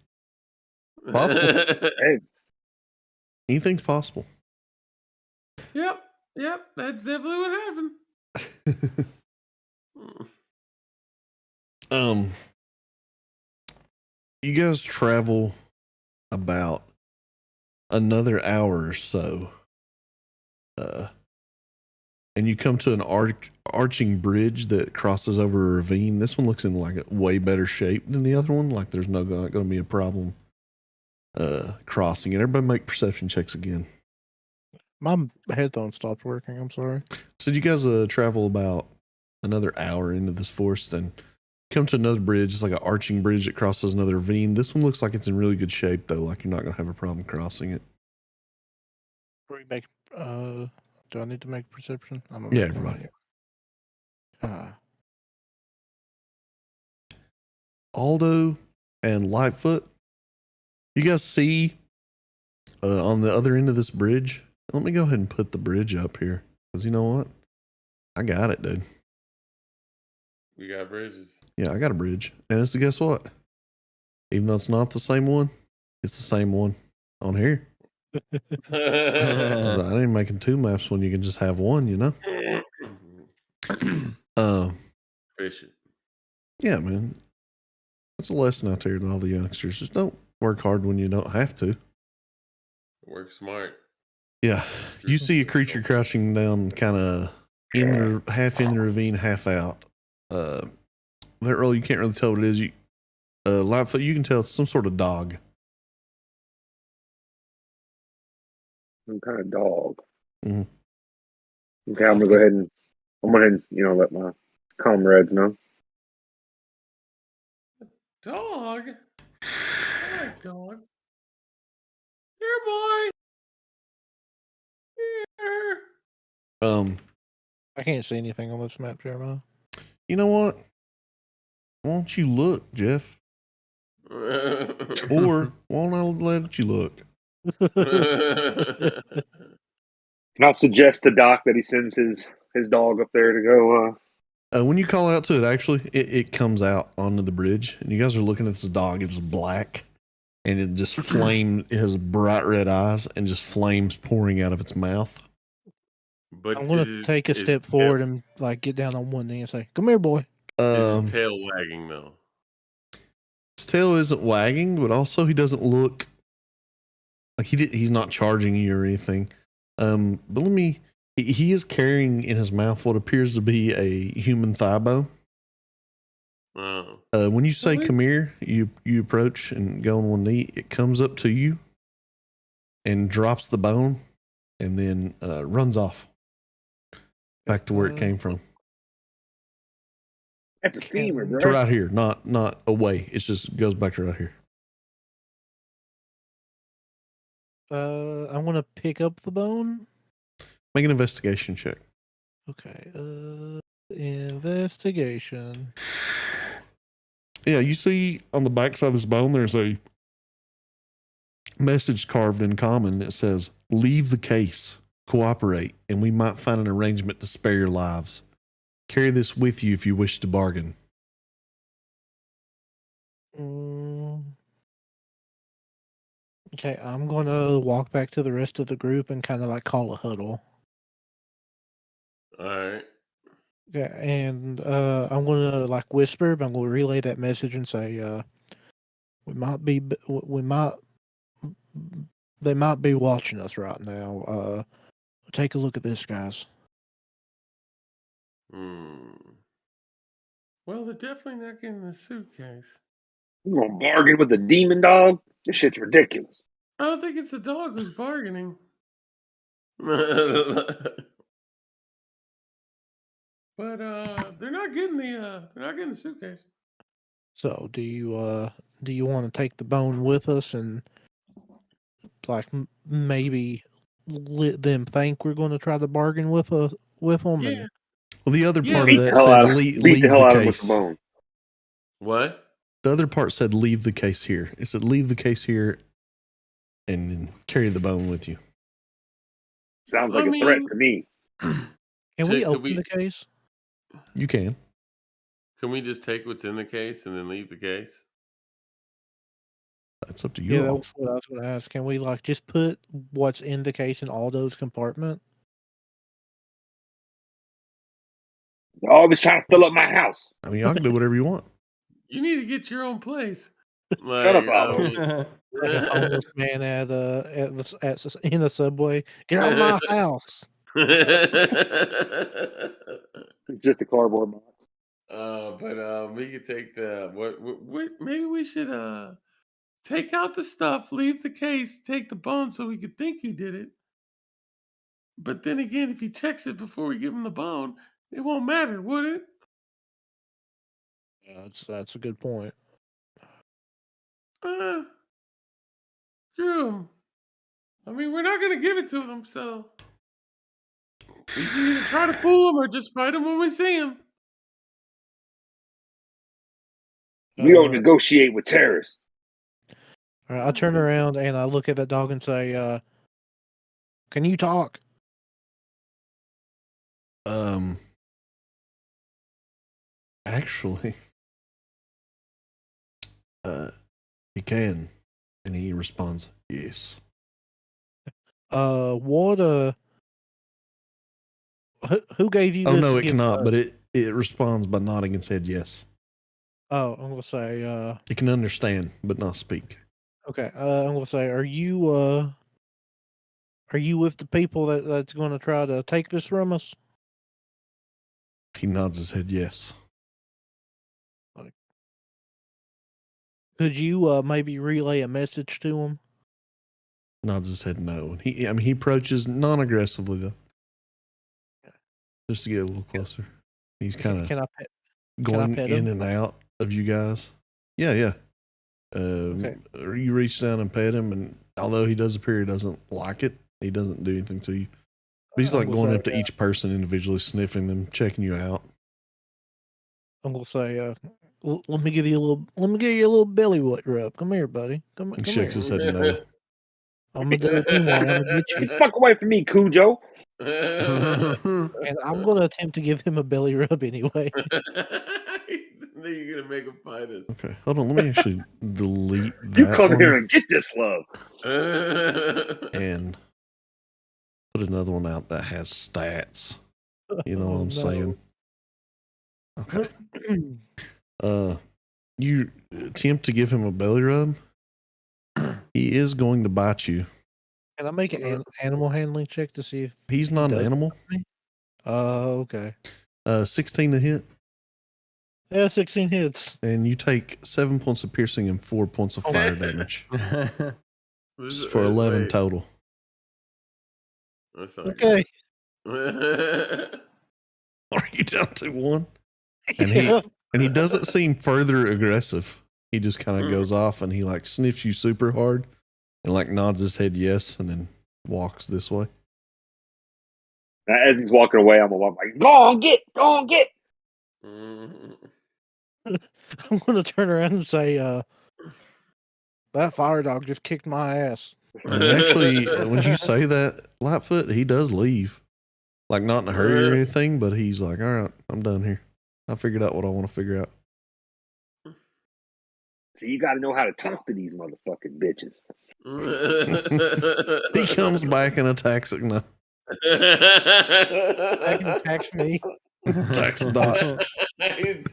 Possible. Hey, Anything's possible. Yep, that's definitely what happened. You guys travel about another hour or so, and you come to an arching bridge that crosses over a ravine. This one looks in like a way better shape than the other one. Like there's not going to be a problem crossing it. Everybody make perception checks again. My headphones stopped working. I'm sorry. So you guys travel about another hour into this forest and come to another bridge. It's like an arching bridge that crosses another ravine. This one looks like it's in really good shape, though. Like you're not going to have a problem crossing it. Do I need to make perception? Yeah, everybody. Aldo and Lightfoot, you guys see on the other end of this bridge. Let me go ahead and put the bridge up here, because you know what? I got it, dude. We got bridges. Yeah, I got a bridge. And it's, guess what? Even though it's not the same one, it's the same one on here. I ain't making two maps when you can just have one, you know? Efficient. Yeah, man. That's a lesson out there to all the youngsters. Just don't work hard when you don't have to. Work smart. Yeah. You see a creature crouching down kind of half in the ravine, half out. That roll, you can't really tell what it is. Lightfoot, you can tell it's some sort of dog. some kind of dog. Mm-hmm. Okay, I'm gonna go ahead and let my comrades know. Dog? I like dogs. Here, boy. Here. I can't see anything on this map, Jeremiah. You know what? Why don't you look, Jeff? Or why don't I let you look? And I'll suggest to Doc that he sends his dog up there to go. When you call out to it, actually, it comes out onto the bridge, and you guys are looking at this dog. It's black, and it just it has bright red eyes, and just flames pouring out of its mouth. But I'm gonna take a step forward and get down on one knee and say, "Come here, boy." Is his tail wagging though? His tail isn't wagging, but also he doesn't look like he's not charging you or anything. But he is carrying in his mouth what appears to be a human thigh bone. Oh. When you say "come here," you approach and go on one knee. It comes up to you and drops the bone, and then runs off back to where it came from. That's a femur, bro. To right here, not away. It just goes back to right here. I want to pick up the bone. Make an investigation check. Okay. Investigation. Yeah, you see on the backside of this bone, there's a message carved in common. It says, "Leave the case, cooperate, and we might find an arrangement to spare your lives. Carry this with you if you wish to bargain." Okay, I'm gonna walk back to the rest of the group and kind of like call a huddle. All right. Yeah, and I'm gonna like whisper, but I'm gonna relay that message and say, we might be, they might be watching us right now. Take a look at this, guys. Well, they're definitely not getting the suitcase. You gonna bargain with a demon dog? This shit's ridiculous. I don't think it's the dog who's bargaining. But they're not getting the suitcase. So, do you want to take the bone with us and like maybe let them think we're going to try to bargain with them? Yeah. And Well, the other part Beat of the that hell said, out, leave beat the hell the out of him with the case. bone. What? The other part said, leave the case here. It said, leave the case here and carry the bone with you. Sounds like a threat to me. Can we open the case? You can. Can we just take what's in the case and then leave the case? That's up to you. Yeah, that's what I was going to ask. Can we like just put what's in the case in Aldo's compartment? You're always trying to fill up my house. I mean, y'all can do whatever you want. You need to get your own place. Shut up, Aldo. Like a homeless man in the subway. Get out of my house. It's just a cardboard box. But we could take the what maybe we should take out the stuff, leave the case, take the bone so we could think you did it. But then again, if he checks it before we give him the bone, it won't matter, would it? Yeah, that's a good point. Screw him. I mean, we're not gonna give it to them, so we can either try to fool him or just fight him when we see him. We don't negotiate with terrorists. All right, I turn around and I look at that dog and say, "Can you talk?" Actually, he can, and he responds, "Yes." What? Who gave you? Oh this no, to it give cannot. us? But it responds by nodding and said yes. Oh, I'm gonna say. It can understand but not speak. Okay. I'm gonna say, are you with the people that's gonna try to take this from us? He nods his head yes. Could you maybe relay a message to him? Nods his head no. He approaches non-aggressively though, just to get a little closer. He's kind of going in and out of you guys. Yeah. Okay. You reach down and pet him, and although he does appear he doesn't like it, he doesn't do anything to you. But he's like going up to each person individually, sniffing them, checking you out. I'm gonna say, let me give you a little belly rub. Come here, buddy. Come He shakes his head no. I'm gonna do it anyway. I'm gonna get you. Get the fuck away from me, Cujo. And I'm gonna attempt to give him a belly rub anyway. Then you're gonna make him fight us. Okay, hold on. Let me actually delete that. You come here and get this love. And put another one out that has stats. You know what I'm saying? Okay. You attempt to give him a belly rub. He is going to bite you. Can I make an animal handling check to see if he's not an animal? Okay. 16 to hit. Yeah, 16 hits. And you take 7 points of piercing and 4 points of fire damage. For 11 total. Okay. Are you down to 1? And he doesn't seem further aggressive. He just kind of goes off and he like sniffs you super hard and like nods his head yes and then walks this way. Now, as he's walking away, I'm gonna walk like, go on, get. I'm gonna turn around and say, That fire dog just kicked my ass. And actually, when you say that, Lightfoot, he does leave. Like, not in a hurry or anything, but he's like, all right, I'm done here. I figured out what I want to figure out. So you got to know how to talk to these motherfucking bitches. He comes back and attacks it. No. I can attacks me. Attacks Dot. Can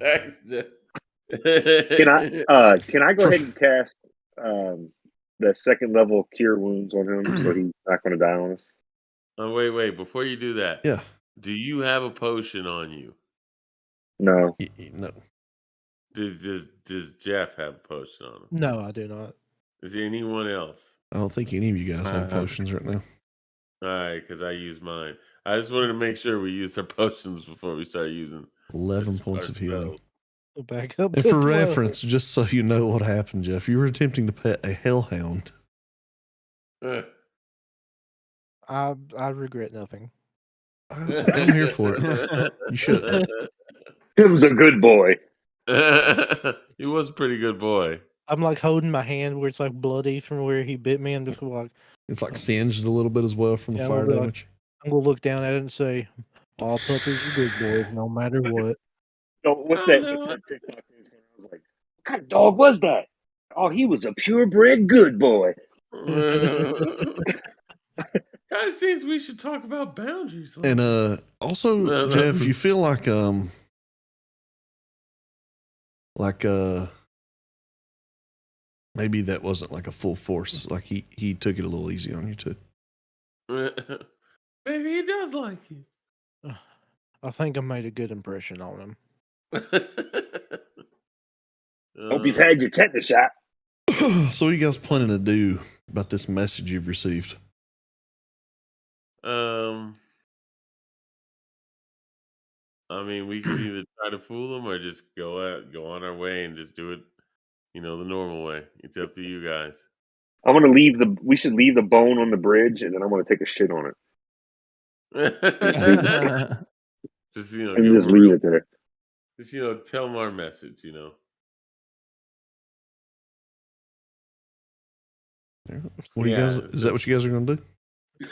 I go ahead and cast the second level cure wounds on him so he's not going to die on us? Oh, wait. Before you do that, Yeah. do you have a potion on you? No. No. Does Jeff have a potion on him? No, I do not. Is there anyone else? I don't think any of you guys have potions right now. All right, because I use mine. I just wanted to make sure we used our potions before we start using 11 points of healing. Back up. And to for 12. reference, just so you know what happened, Jeff, you were attempting to pet a hellhound. I regret nothing. I'm here for it. You should. Tim's a good boy. He was a pretty good boy. I'm like holding my hand where it's like bloody from where he bit me. I'm just like, It's like singed a little bit as well from the fire we'll be damage. I'm gonna look down at it and say, all puppies are good boys, no matter what. No, what's that TikTok news? I was like, what kind of dog was that? Oh, he was a purebred good boy. Kind of seems we should talk about boundaries. And also, Jeff, if you feel like maybe that wasn't like a full force, like he took it a little easy on you too. Maybe he does like you. I think I made a good impression on him. Hope you've had your tetanus shot. So what are you guys planning to do about this message you've received? I mean, we could either try to fool them or just go on our way and just do it, the normal way. It's up to you guys. I'm gonna we should leave the bone on the bridge, and then I'm gonna take a shit on it. Just And just leave it there. Just tell them our message. What do you guys? Is that what you guys are gonna do?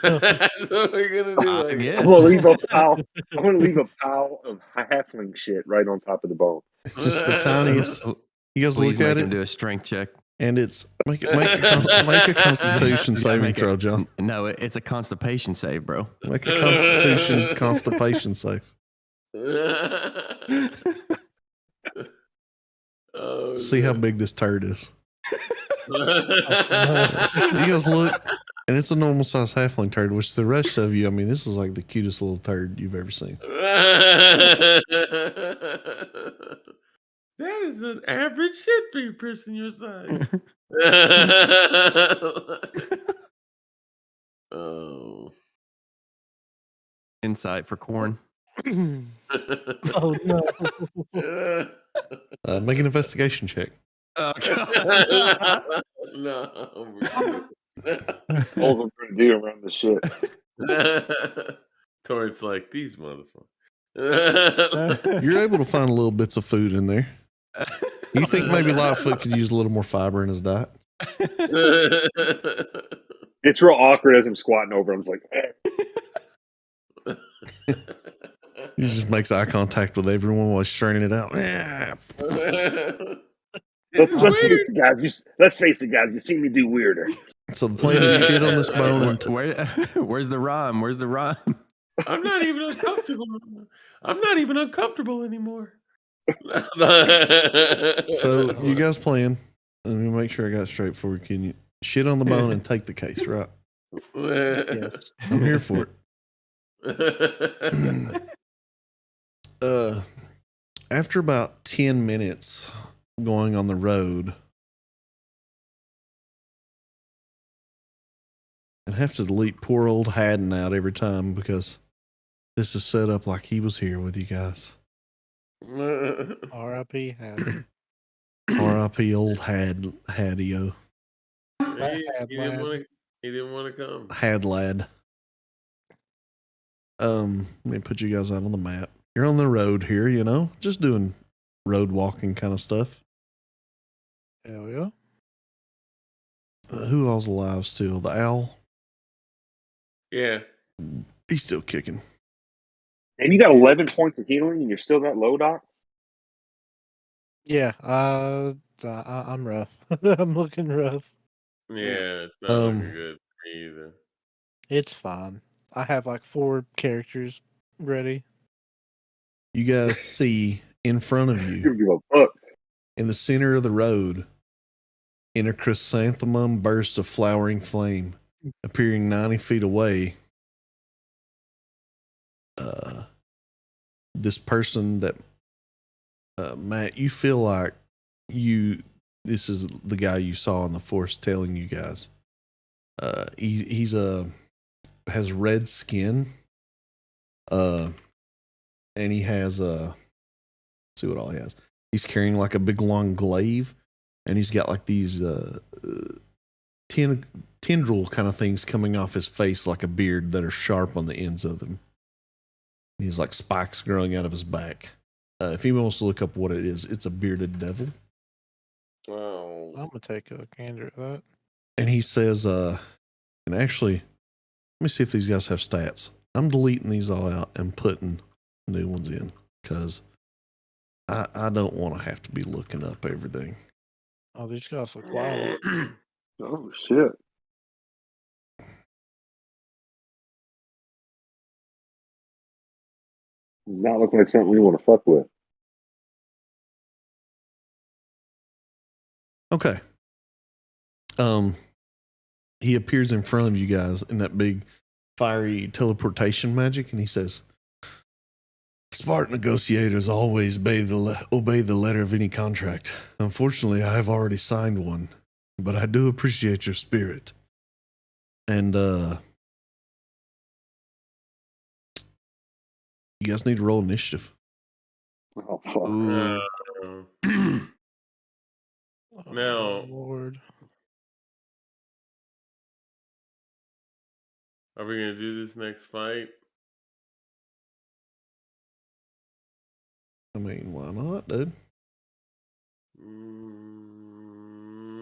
That's what we're gonna do. I guess. I'm gonna leave a pile. I'm gonna leave a pile of halfling shit right on top of the bone. It's just the tiniest. You guys Please look at make him it, do a strength check. and it's make a Constitution saving throw, John. No, it's a constipation save, bro. Make a Constitution constipation save. Oh, See how big this turd is. You guys look, and it's a normal size halfling turd, which the rest of you, I mean, this is like the cutest little turd you've ever seen. That is an average shit for a person your size. Oh. Insight for corn. Oh no. Make an investigation check. Oh, No. All I'm gonna do around the shit. Torrent's like, these motherfuckers. You're able to find little bits of food in there. You think maybe Lightfoot could use a little more fiber in his diet? It's real awkward as I'm squatting over. I'm just like, He just makes eye contact with everyone while he's straining it out. Yeah. let's face it, guys. Let's face it, guys. You've seen me do weirder. So the plan is shit on this bone. And Where's the rhyme? Where's the rhyme? I'm not even uncomfortable anymore. So you guys playing? Let me make sure I got it straight for you. Can you shit on the bone and take the case, right? Yes. I'm here for it. After about 10 minutes going on the road, I'd have to delete poor old Haddon out every time because this is set up like he was here with you guys. R.I.P. Haddon. R.I.P. old Hadio. He didn't want to come. Had lad. Let me put you guys out on the map. You're on the road here, just doing road walking kind of stuff. Hell yeah. Who all's alive still? The owl? Yeah. He's still kicking. And you got 11 points of healing, and you're still that low, Doc? Yeah, I'm rough. I'm looking rough. Yeah, it's not looking good for me either. It's fine. I have like 4 characters ready. You guys see in front of you, Give a fuck. in the center of the road, in a chrysanthemum burst of flowering flame, appearing 90 feet away, this person that Matt, you feel like this is the guy you saw in the forest telling you guys. He's has red skin, and he has see what all he has. He's carrying like a big long glaive, and he's got like these tendril kind of things coming off his face like a beard that are sharp on the ends of them. He's like spikes growing out of his back. If he wants to look up what it is, it's a bearded devil. Wow. I'm gonna take a gander at that. And he says, and actually, let me see if these guys have stats. I'm deleting these all out and putting new ones in because I don't want to have to be looking up everything. Oh, these guys look wild. Oh, shit. Not looking like something we want to fuck with. Okay. He appears in front of you guys in that big fiery teleportation magic, and he says, Smart negotiators always obey the letter of any contract. Unfortunately, I have already signed one, but I do appreciate your spirit. And you guys need to roll initiative. Oh, fuck. Now, oh, Lord. Are we gonna do this next fight? I mean, why not, dude?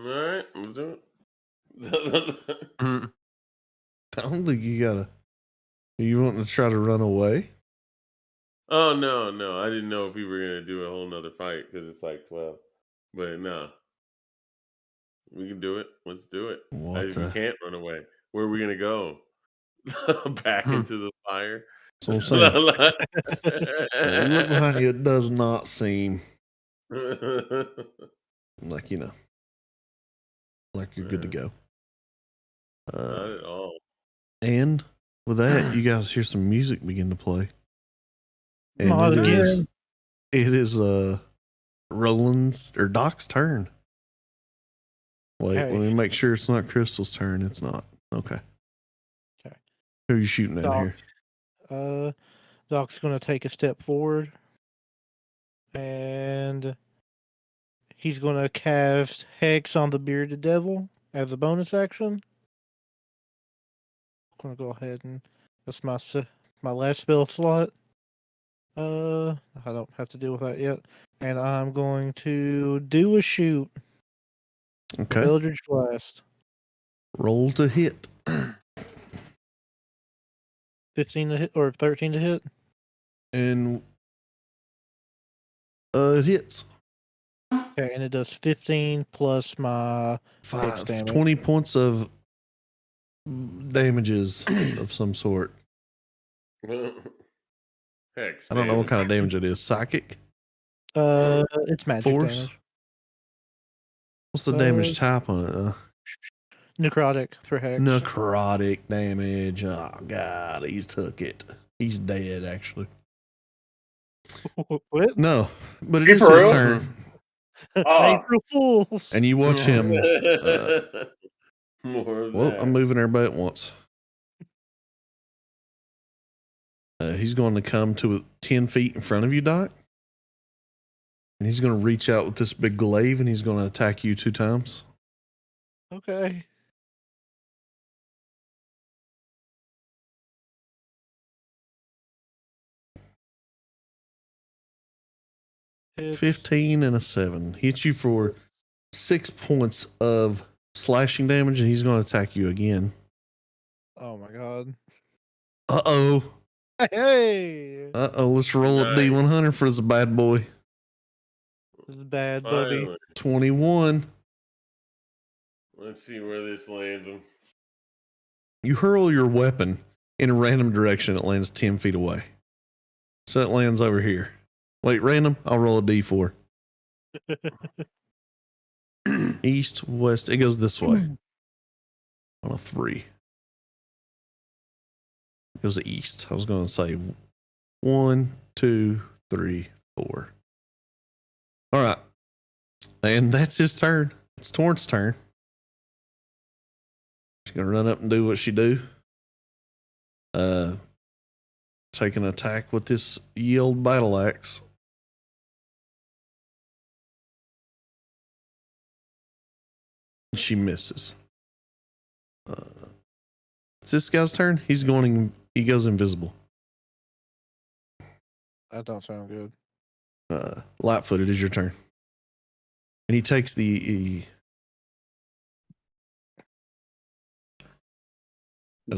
All right, let's do it. I don't think you gotta. You want to try to run away? Oh no, I didn't know if we were gonna do a whole nother fight because it's like 12. But no, we can do it. Let's do it. What? You can't run away. Where are we gonna go? Back into the fire. That's what I'm saying. You look behind you. It does not seem like like you're good to go. Not at all. And with that, you guys hear some music begin to play. And Not again. it is Roland's or Doc's turn. Wait, Hey. let me make sure it's not Crystal's turn. It's not. Okay. Okay. Who are you shooting at Doc. here? Doc's gonna take a step forward, and he's gonna cast Hex on the bearded devil as a bonus action. I'm gonna go ahead and that's my last spell slot. I don't have to deal with that yet, and I'm going to do a shoot. Okay. Eldridge Blast. Roll to hit. 15 to hit or 13 to hit. And it hits. Okay, and it does 15 plus my 5, damage. 20 points of damages of some sort. Hex. I don't know what kind of damage it is. Psychic? It's magic Force? damage. What's the damage type on it? Necrotic for Hex. Necrotic damage. Oh, God. He's took it. He's dead, actually. What? No, but it You is for his real? turn. April Fools. And you watch him. More of Well, that. I'm moving everybody at once. He's going to come to 10 feet in front of you, Doc. And he's going to reach out with this big glaive and he's going to attack you 2 times. Okay. Hits. 15 and a 7. Hits you for 6 points of slashing damage, and he's going to attack you again. Oh my god. Uh-oh. Hey, Uh-oh. Let's roll a Nice. D100 for this bad boy. this is bad, Bubby. Finally. 21. Let's see where this lands him. You hurl your weapon in a random direction. It lands 10 feet away. So it lands over here. Wait, random? I'll roll a D4. East, west. It goes this way. On a 3. It goes east. I was going to say 1, 2, 3, 4. All right. And that's his turn. It's Torrent's turn. She's going to run up and do what she do. Take an attack with this yield battle axe. She misses. It's this guy's turn. He goes invisible. That don't sound good. Light-footed is your turn. And he takes That's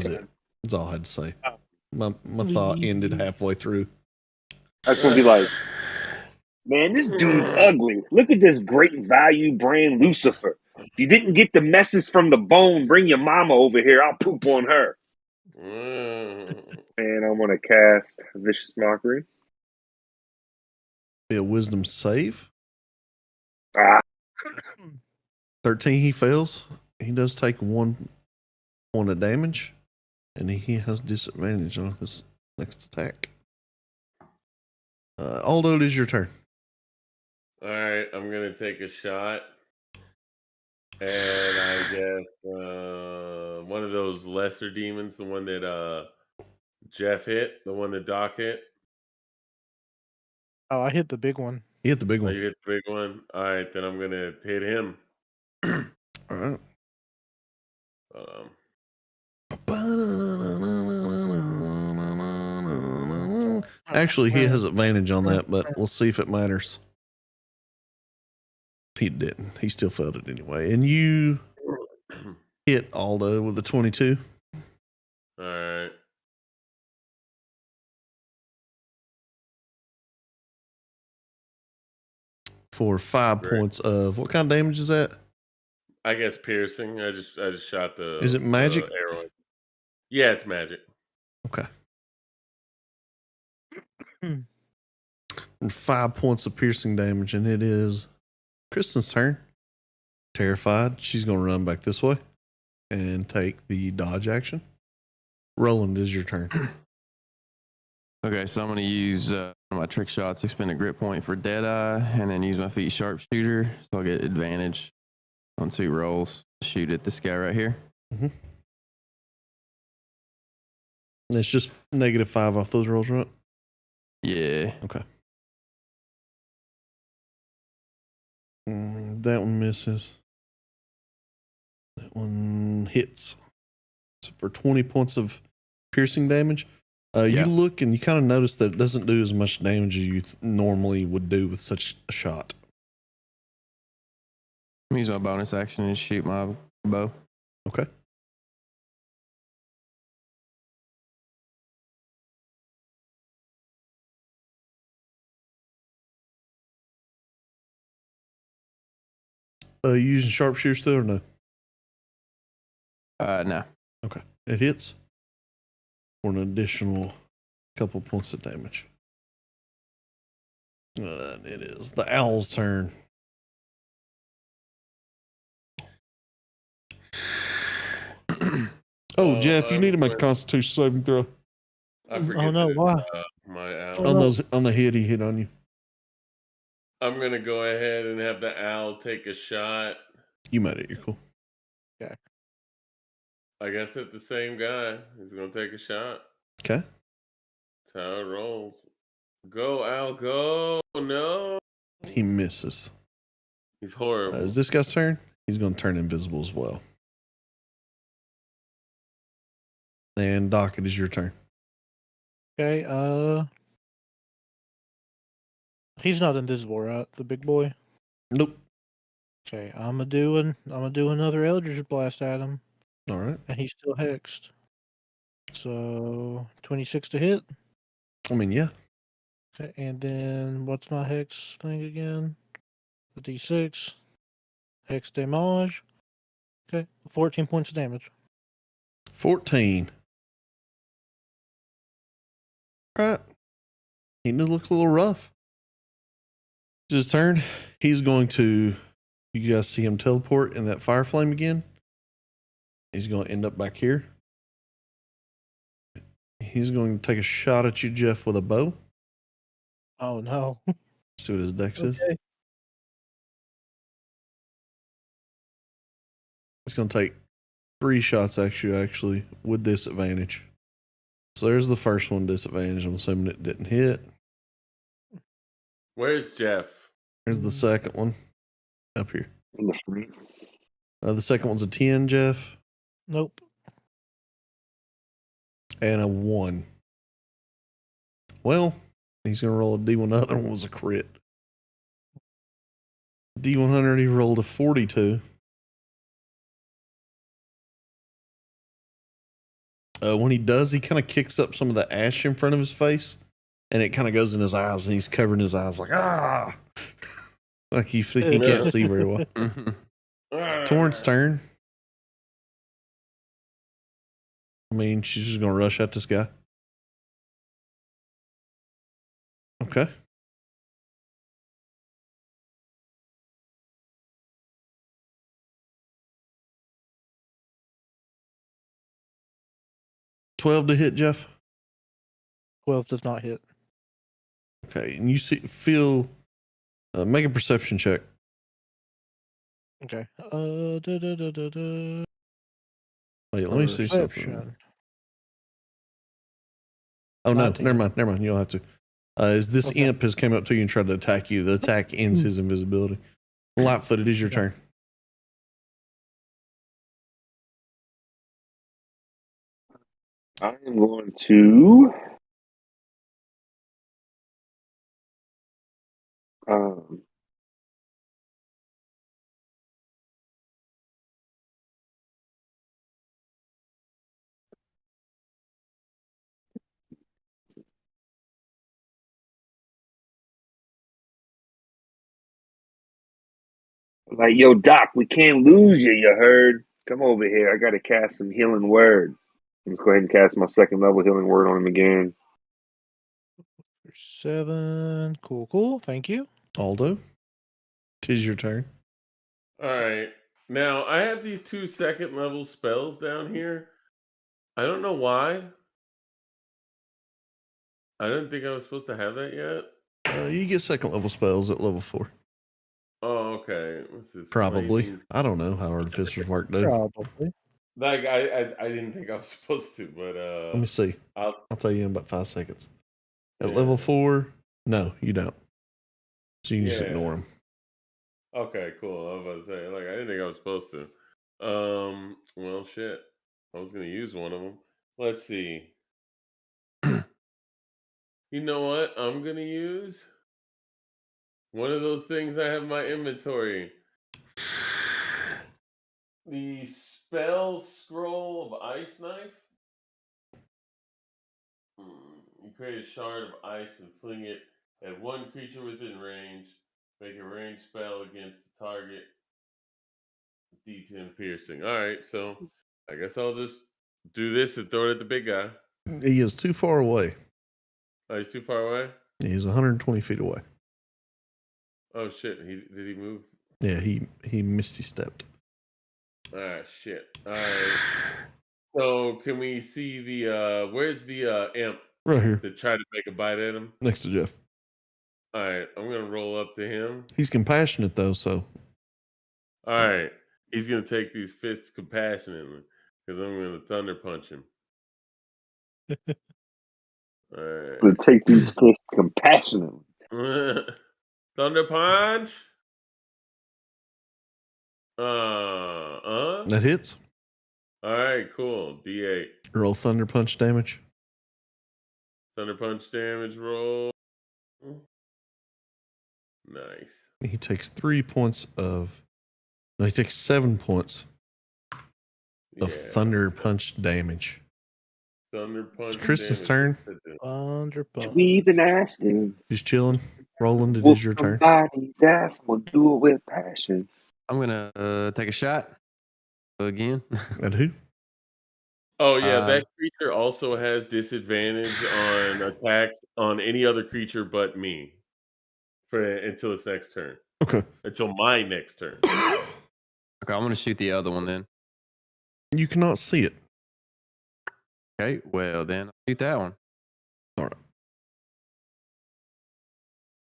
it. That's all I had to say. My thought ended halfway through. That's gonna be like, man, this dude's ugly. Look at this great value brand Lucifer. If you didn't get the message from the bone, bring your mama over here. I'll poop on her. And I'm gonna cast Vicious Mockery. Be a wisdom save. Ah, 13, he fails. He does take 1 point of damage. And he has disadvantage on his next attack. Aldo, it is your turn. All right, I'm gonna take a shot, and I guess one of those lesser demons, the one that Jeff hit, the one that Doc hit. Oh, I hit the big one. He hit the big Oh, one. you hit the big one. All right, then I'm gonna hit him. All right. Actually, he has advantage on that, but we'll see if it matters. He didn't. He still failed it anyway. And you hit Aldo with a 22. All right. For 5 Great. points of what kind of damage is that? I guess piercing. I just shot the. Is it magic? Arrow. Yeah, it's magic. Okay. 5 points of piercing damage, and it is Kristen's turn. Terrified, she's going to run back this way and take the dodge action. Roland, is your turn. Okay, so I'm going to use one of my trick shots, expend a grit point for Deadeye, and then use my feat sharpshooter, so I'll get advantage on 2 rolls. Shoot at this guy right here. Mm-hmm. And it's just -5 off those rolls, right? Yeah. Okay. That one misses. That one hits. So for 20 points of piercing damage. You look and you kind of notice that it doesn't do as much damage as you normally would do with such a shot. I'm use my bonus action and shoot my bow. Okay. You using sharpshooter still or no? No. Okay. It hits for an additional couple points of damage. It is the owl's turn. Oh, Jeff, you need to make a Constitution saving throw. I forget. Oh no, why? My owl. On the hit he hit on you. I'm gonna go ahead and have the owl take a shot. You made it. You're cool. Okay. I guess at the same guy. He's gonna take a shot. Okay. That's how it rolls. Go, owl, go! No, He misses. he's horrible. Is this guy's turn? He's going to turn invisible as well. And Doc, it is your turn. Okay, he's not invisible, right? The big boy? Nope. Okay, I'm gonna do another Eldridge Blast at him, All right. and he's still hexed. So 26 to hit. I mean, yeah. Okay, and then what's my hex thing again? The D6. Hex damage. Okay, 14 points of damage. 14. All right. He looks a little rough. It's his turn. He's going to. You guys see him teleport in that fire flame again. He's going to end up back here. He's going to take a shot at you, Jeff, with a bow. Oh no. See what his dex is. Okay. He's going to take 3 shots at you, actually, with disadvantage. So there's the first one, disadvantage. I'm assuming it didn't hit. Where's Jeff? There's the second one. Up here. In the front. The second one's a 10, Jeff. Nope. And a 1. Well, he's going to roll a D1. The other one was a crit. D100, he rolled a 42. When he does, he kind of kicks up some of the ash in front of his face, and it kind of goes in his eyes, and he's covering his eyes like, ah! Like he can't see very well. It's Torrent's turn. I mean, she's just going to rush at this guy. Okay. $12 to hit, Jeff. 12 does not hit. Okay, and you feel. Make a perception check. Okay. Wait, let me see something. Perception. Oh no, 19. never mind. You don't have to. As this Okay. imp has came up to you and tried to attack you, the attack ends his invisibility. Lightfoot, it is your turn. I am going to like, yo, Doc, we can't lose you, you heard? Come over here. I got to cast some healing word. Let's go ahead and cast my second level healing word on him again. 7. Cool. Thank you. Aldo, 'tis your turn. All right. Now, I have these 2 second level spells down here. I don't know why. I didn't think I was supposed to have that yet. You get second level spells at level 4. Oh, okay. What's this? Probably. Raising- I don't know how artificers work, dude. Probably. Like I didn't think I was supposed to, but Let me see. I'll tell you in about 5 seconds. At Yeah. level 4, no, you don't. So you can just Yeah. ignore them. Okay, cool. I was about to say, like, I didn't think I was supposed to. Well, shit. I was gonna use one of them. Let's see. You know what? I'm gonna use one of those things I have in my inventory. The spell scroll of ice knife. You create a shard of ice and fling it at one creature within range. Make a ranged spell against the target. D10 piercing. All right, so I guess I'll just do this and throw it at the big guy. He is too far away. Oh, he's too far away? He's 120 feet away. Oh, shit. Did he move? Yeah, he misty stepped. Ah, shit. All right. So can we see the, where's the imp Right here, to try to make a bite at him? next to Jeff. All right, I'm going to roll up to him. He's compassionate, though, so. All right. He's going to take these fists compassionately because I'm going to thunder punch him. All right. We'll take these fists compassionately. Thunder punch. That hits. All right, cool. D8. Roll thunder punch damage. Thunder punch damage roll. Nice. He takes 3 points of No, he takes 7 points of Yeah. thunder punch damage. Thunder punch. It's Kristen's damage. turn. Thunder punch. We even asked him. He's chilling. Roland, it Whoop is your turn. somebody's ass. I'm gonna do it with passion. I'm gonna take a shot again. At who? Oh yeah, that creature also has disadvantage on attacks on any other creature but me until its next turn. Okay. Until my next turn. Okay, I'm gonna shoot the other one then. You cannot see it. Okay, well then I'll shoot that one. All right.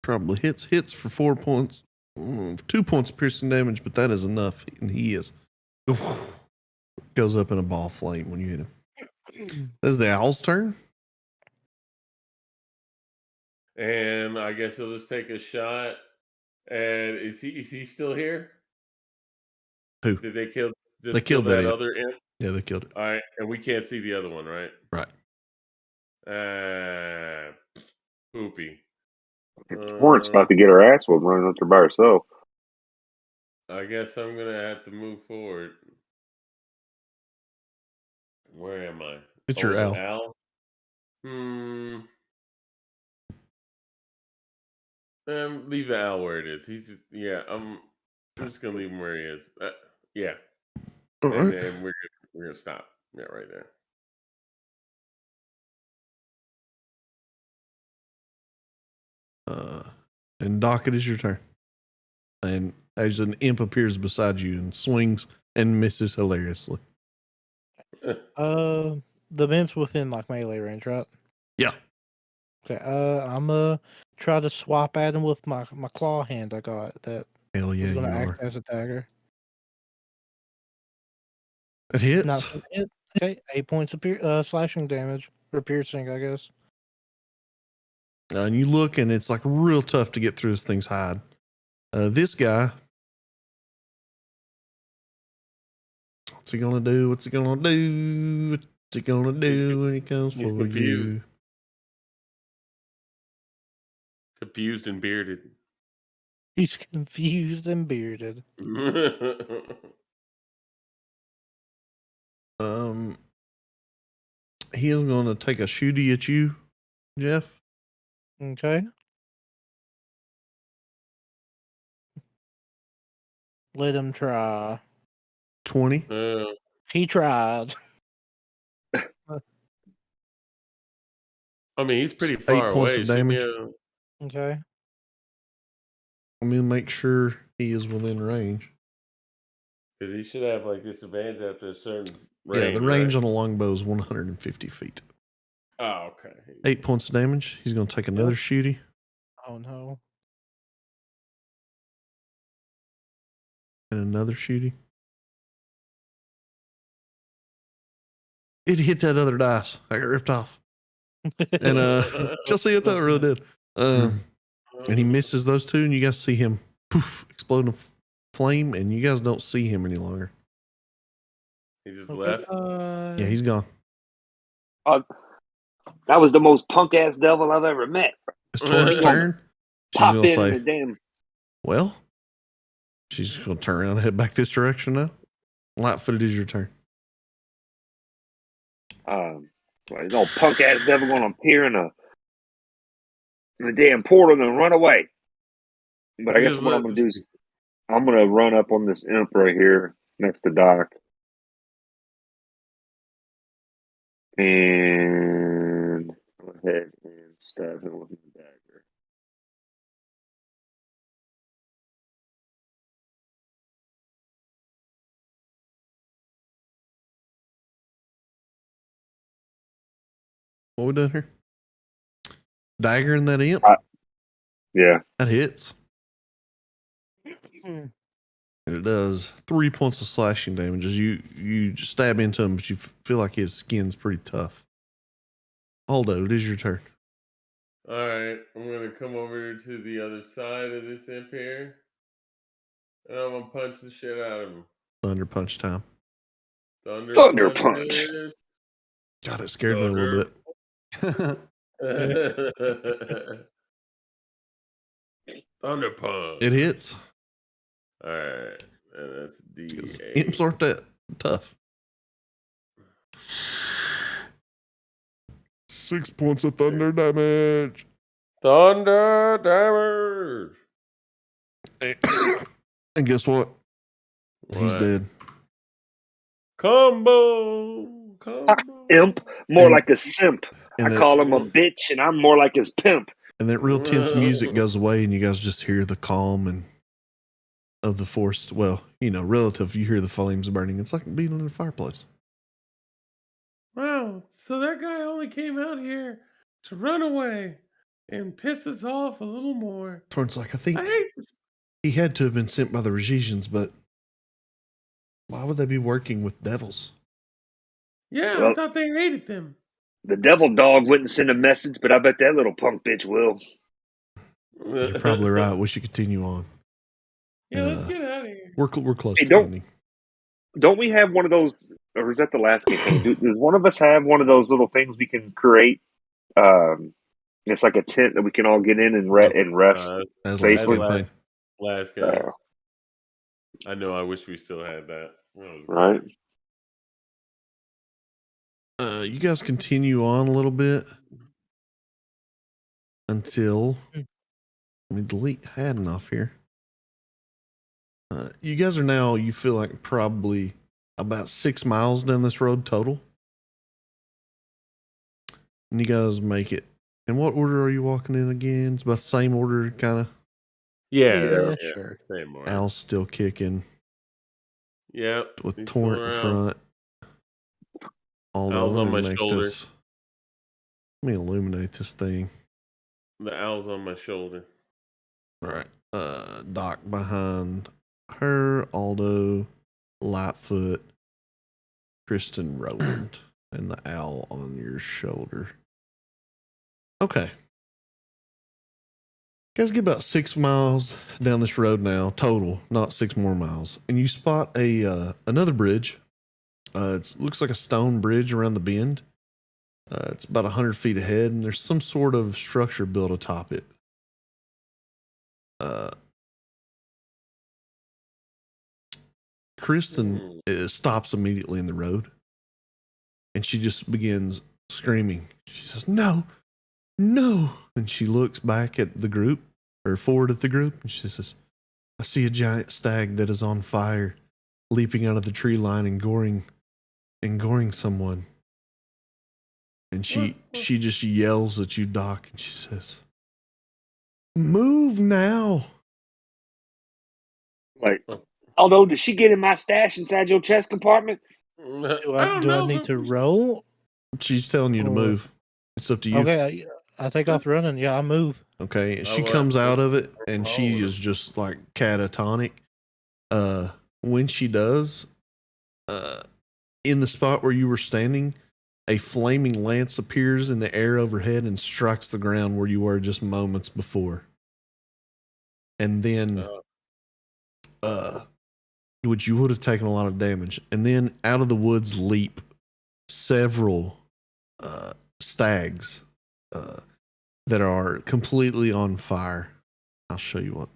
Probably hits for 4 points. 2 points of piercing damage, but that is enough. And he is. Goes up in a ball of flame when you hit him. This is the owl's turn. And I guess he'll just take a shot. And is he still here? Who? Did they kill? They killed that that other imp? Yeah, they killed it. All right, and we can't see the other one, right? Right. Poopy. Warrant's about to get her ass whooped running up there by herself. I guess I'm gonna have to move forward. Where am I? It's your owl. Owl. Leave the owl where it is. He's just, I'm just gonna leave him where he is. Yeah. All right. And we're gonna stop. Yeah, right there. And Doc, it is your turn. And as an imp appears beside you and swings and misses hilariously. The imp's within like melee range, right? Yeah. Okay. I'm gonna try to swap at him with my claw hand I got. That Hell yeah, is you gonna act are. as a dagger. It hits. Not gonna hit. Okay, 8 points of slashing damage or piercing, I guess. And you look, and it's like real tough to get through this thing's hide. This guy, what's he gonna do? What's he gonna do? What's he gonna do when he comes for confused. you? Confused and bearded. He's confused and bearded. He is going to take a shooty at you, Jeff. Okay. Let him try. 20. He tried. I mean, he's pretty 8 far points away. of damage. Okay. I'm going to make sure he is within range. Because he should have like disadvantage after a certain range. Yeah, the range right? on a longbow is 150 feet. Oh, okay. 8 points of damage. He's going to take another shooty. Oh no. And another shooty. It hit that other dice. I got ripped off. And just see, it's how it really did. And he misses those two, and you guys see him poof explode in flame, and you guys don't see him any longer. He just left. Yeah, he's gone. That was the most punk ass devil I've ever met. It's Torque's turn. She's Pop gonna in say, the damn. well, she's just gonna turn around and head back this direction now. Lightfoot, it is your turn. No punk ass devil gonna appear in the damn portal and then run away. But I guess what I'm gonna do is I'm gonna run up on this imp right here next to Doc. And go ahead and stab him with my dagger. What we done here? Dagger in that imp? Yeah. That hits. And it does 3 points of slashing damage as you just stab into him, but you feel like his skin's pretty tough. Aldo, it is your turn. All right, I'm gonna come over to the other side of this imp here, and I'm gonna punch the shit out of him. Thunder punch time. Thunder punch. God, it scared me a little bit. Thunder punch. It hits. All right, And that's 'Cause D8. imps aren't that tough. 6 points of thunder damage. Thunder damage. And guess what? He's What? dead. Combo. Imp, more And- like a simp. And I that, call him a bitch, and I'm more like his pimp. and that real tense music goes away, and you guys just hear the calm and of the forest. Well, relative. You hear the flames burning. It's like being in a fireplace. Wow. So that guy only came out here to run away and piss us off a little more. Torrance like, I think I hate this. he had to have been sent by the Regisians, but why would they be working with devils? Yeah, I Well- thought they hated them. The devil dog wouldn't send a message, but I bet that little punk bitch will. You're probably right. We should continue on. Yeah, let's get out of here. We're close Hey, to don't- ending. Don't we have one of those, or is that the last campaign? Does one of us have one of those little things we can create? It's like a tent that we can all get in and rest. As safely. last campaign. Last guy. I know. I wish we still had that. That was Right. You guys continue on a little bit until let me delete Haddon off here. You guys are now, you feel like probably about 6 miles down this road total. And you guys make it. In what order are you walking in again? It's about the same order, kind of. Yeah, sure. Same order. Al's still kicking Yep. with he's Torrent still in around. front. Although, Al's on my shoulder. let me illuminate this thing. The owl's on my shoulder. All right. Doc behind her, Aldo, Lightfoot, Kristen, Roland, and the owl on your shoulder. Okay. Guys, get about 6 miles down this road now, total, not 6 more miles, and you spot another bridge. It looks like a stone bridge around the bend. It's about 100 feet ahead, and there's some sort of structure built atop it. Kristen stops immediately in the road, and she just begins screaming. She says, "No, no!" And she looks back at the group, or forward at the group, and she says, "I see a giant stag that is on fire, leaping out of the tree line and goring someone." And she just yells at you, Doc, and she says, "Move now!" Like, although, did she get in my stash inside your chest compartment? Do I need to roll? She's telling you to move. It's up to you. Okay, I take off running. Yeah, I move. Okay, she well, comes out of it, and roll she it. is just like catatonic. When she does, in the spot where you were standing, a flaming lance appears in the air overhead and strikes the ground where you were just moments before. And then, which you would have taken a lot of damage. And then out of the woods leap several stags that are completely on fire. I'll show you what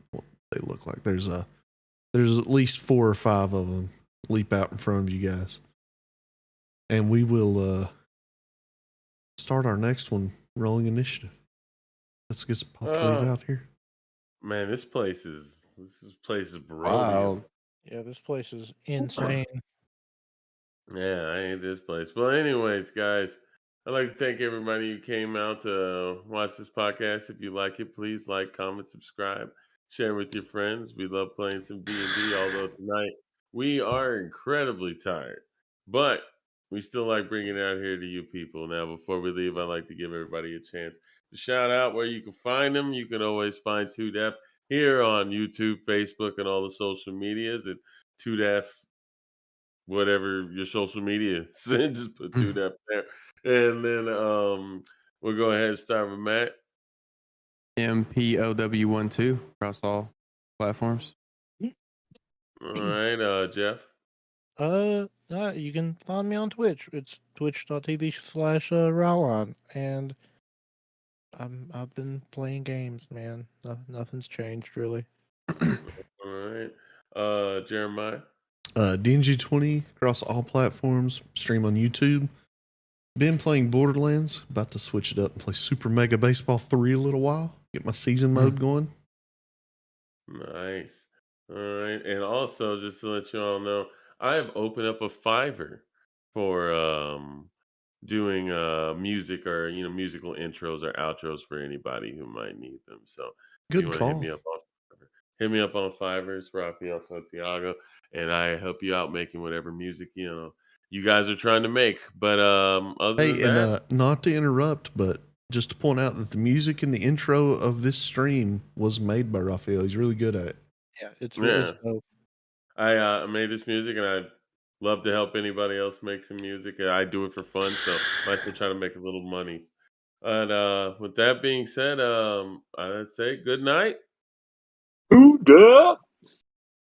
they look like. There's at least 4 or 5 of them leap out in front of you guys. And we will start our next one rolling initiative. Let's get some populated out here. Man, this place is brilliant. Wow. Yeah, this place is insane. Yeah, I hate this place. But anyways, guys, I'd like to thank everybody who came out to watch this podcast. If you like it, please like, comment, subscribe, share with your friends. We love playing some D&D, although tonight we are incredibly tired. But we still like bringing it out here to you people. Now, before we leave, I'd like to give everybody a chance to shout out where you can find them. You can always find 2Def here on YouTube, Facebook, and all the social medias at 2Def, whatever your social media is. Just put 2Def there. And then we'll go ahead and start with Matt. MPOW12 across all platforms. All right, Jeff. You can find me on Twitch. It's twitch.tv/Rylon, and I've been playing games, man. Nothing's changed really. All right. Jeremiah. DNG20 across all platforms. Stream on YouTube. Been playing Borderlands. About to switch it up and play Super Mega Baseball 3 a little while. Get my season mode going. Nice. All right. And also, just to let you all know, I have opened up a Fiverr for doing music or musical intros or outros for anybody who might need them. So if you Good want to call. hit me up on Fiverr. It's Rafael Santiago, and I help you out making whatever music you guys are trying to make. But other Hey, than that, and not to interrupt, but just to point out that the music in the intro of this stream was made by Raphael. He's really good at it. Yeah, it's yeah, dope. I made this music, and I love to help anybody else make some music. I do it for fun, so might as well try to make a little money. And with that being said, I'd say good night. Who duh?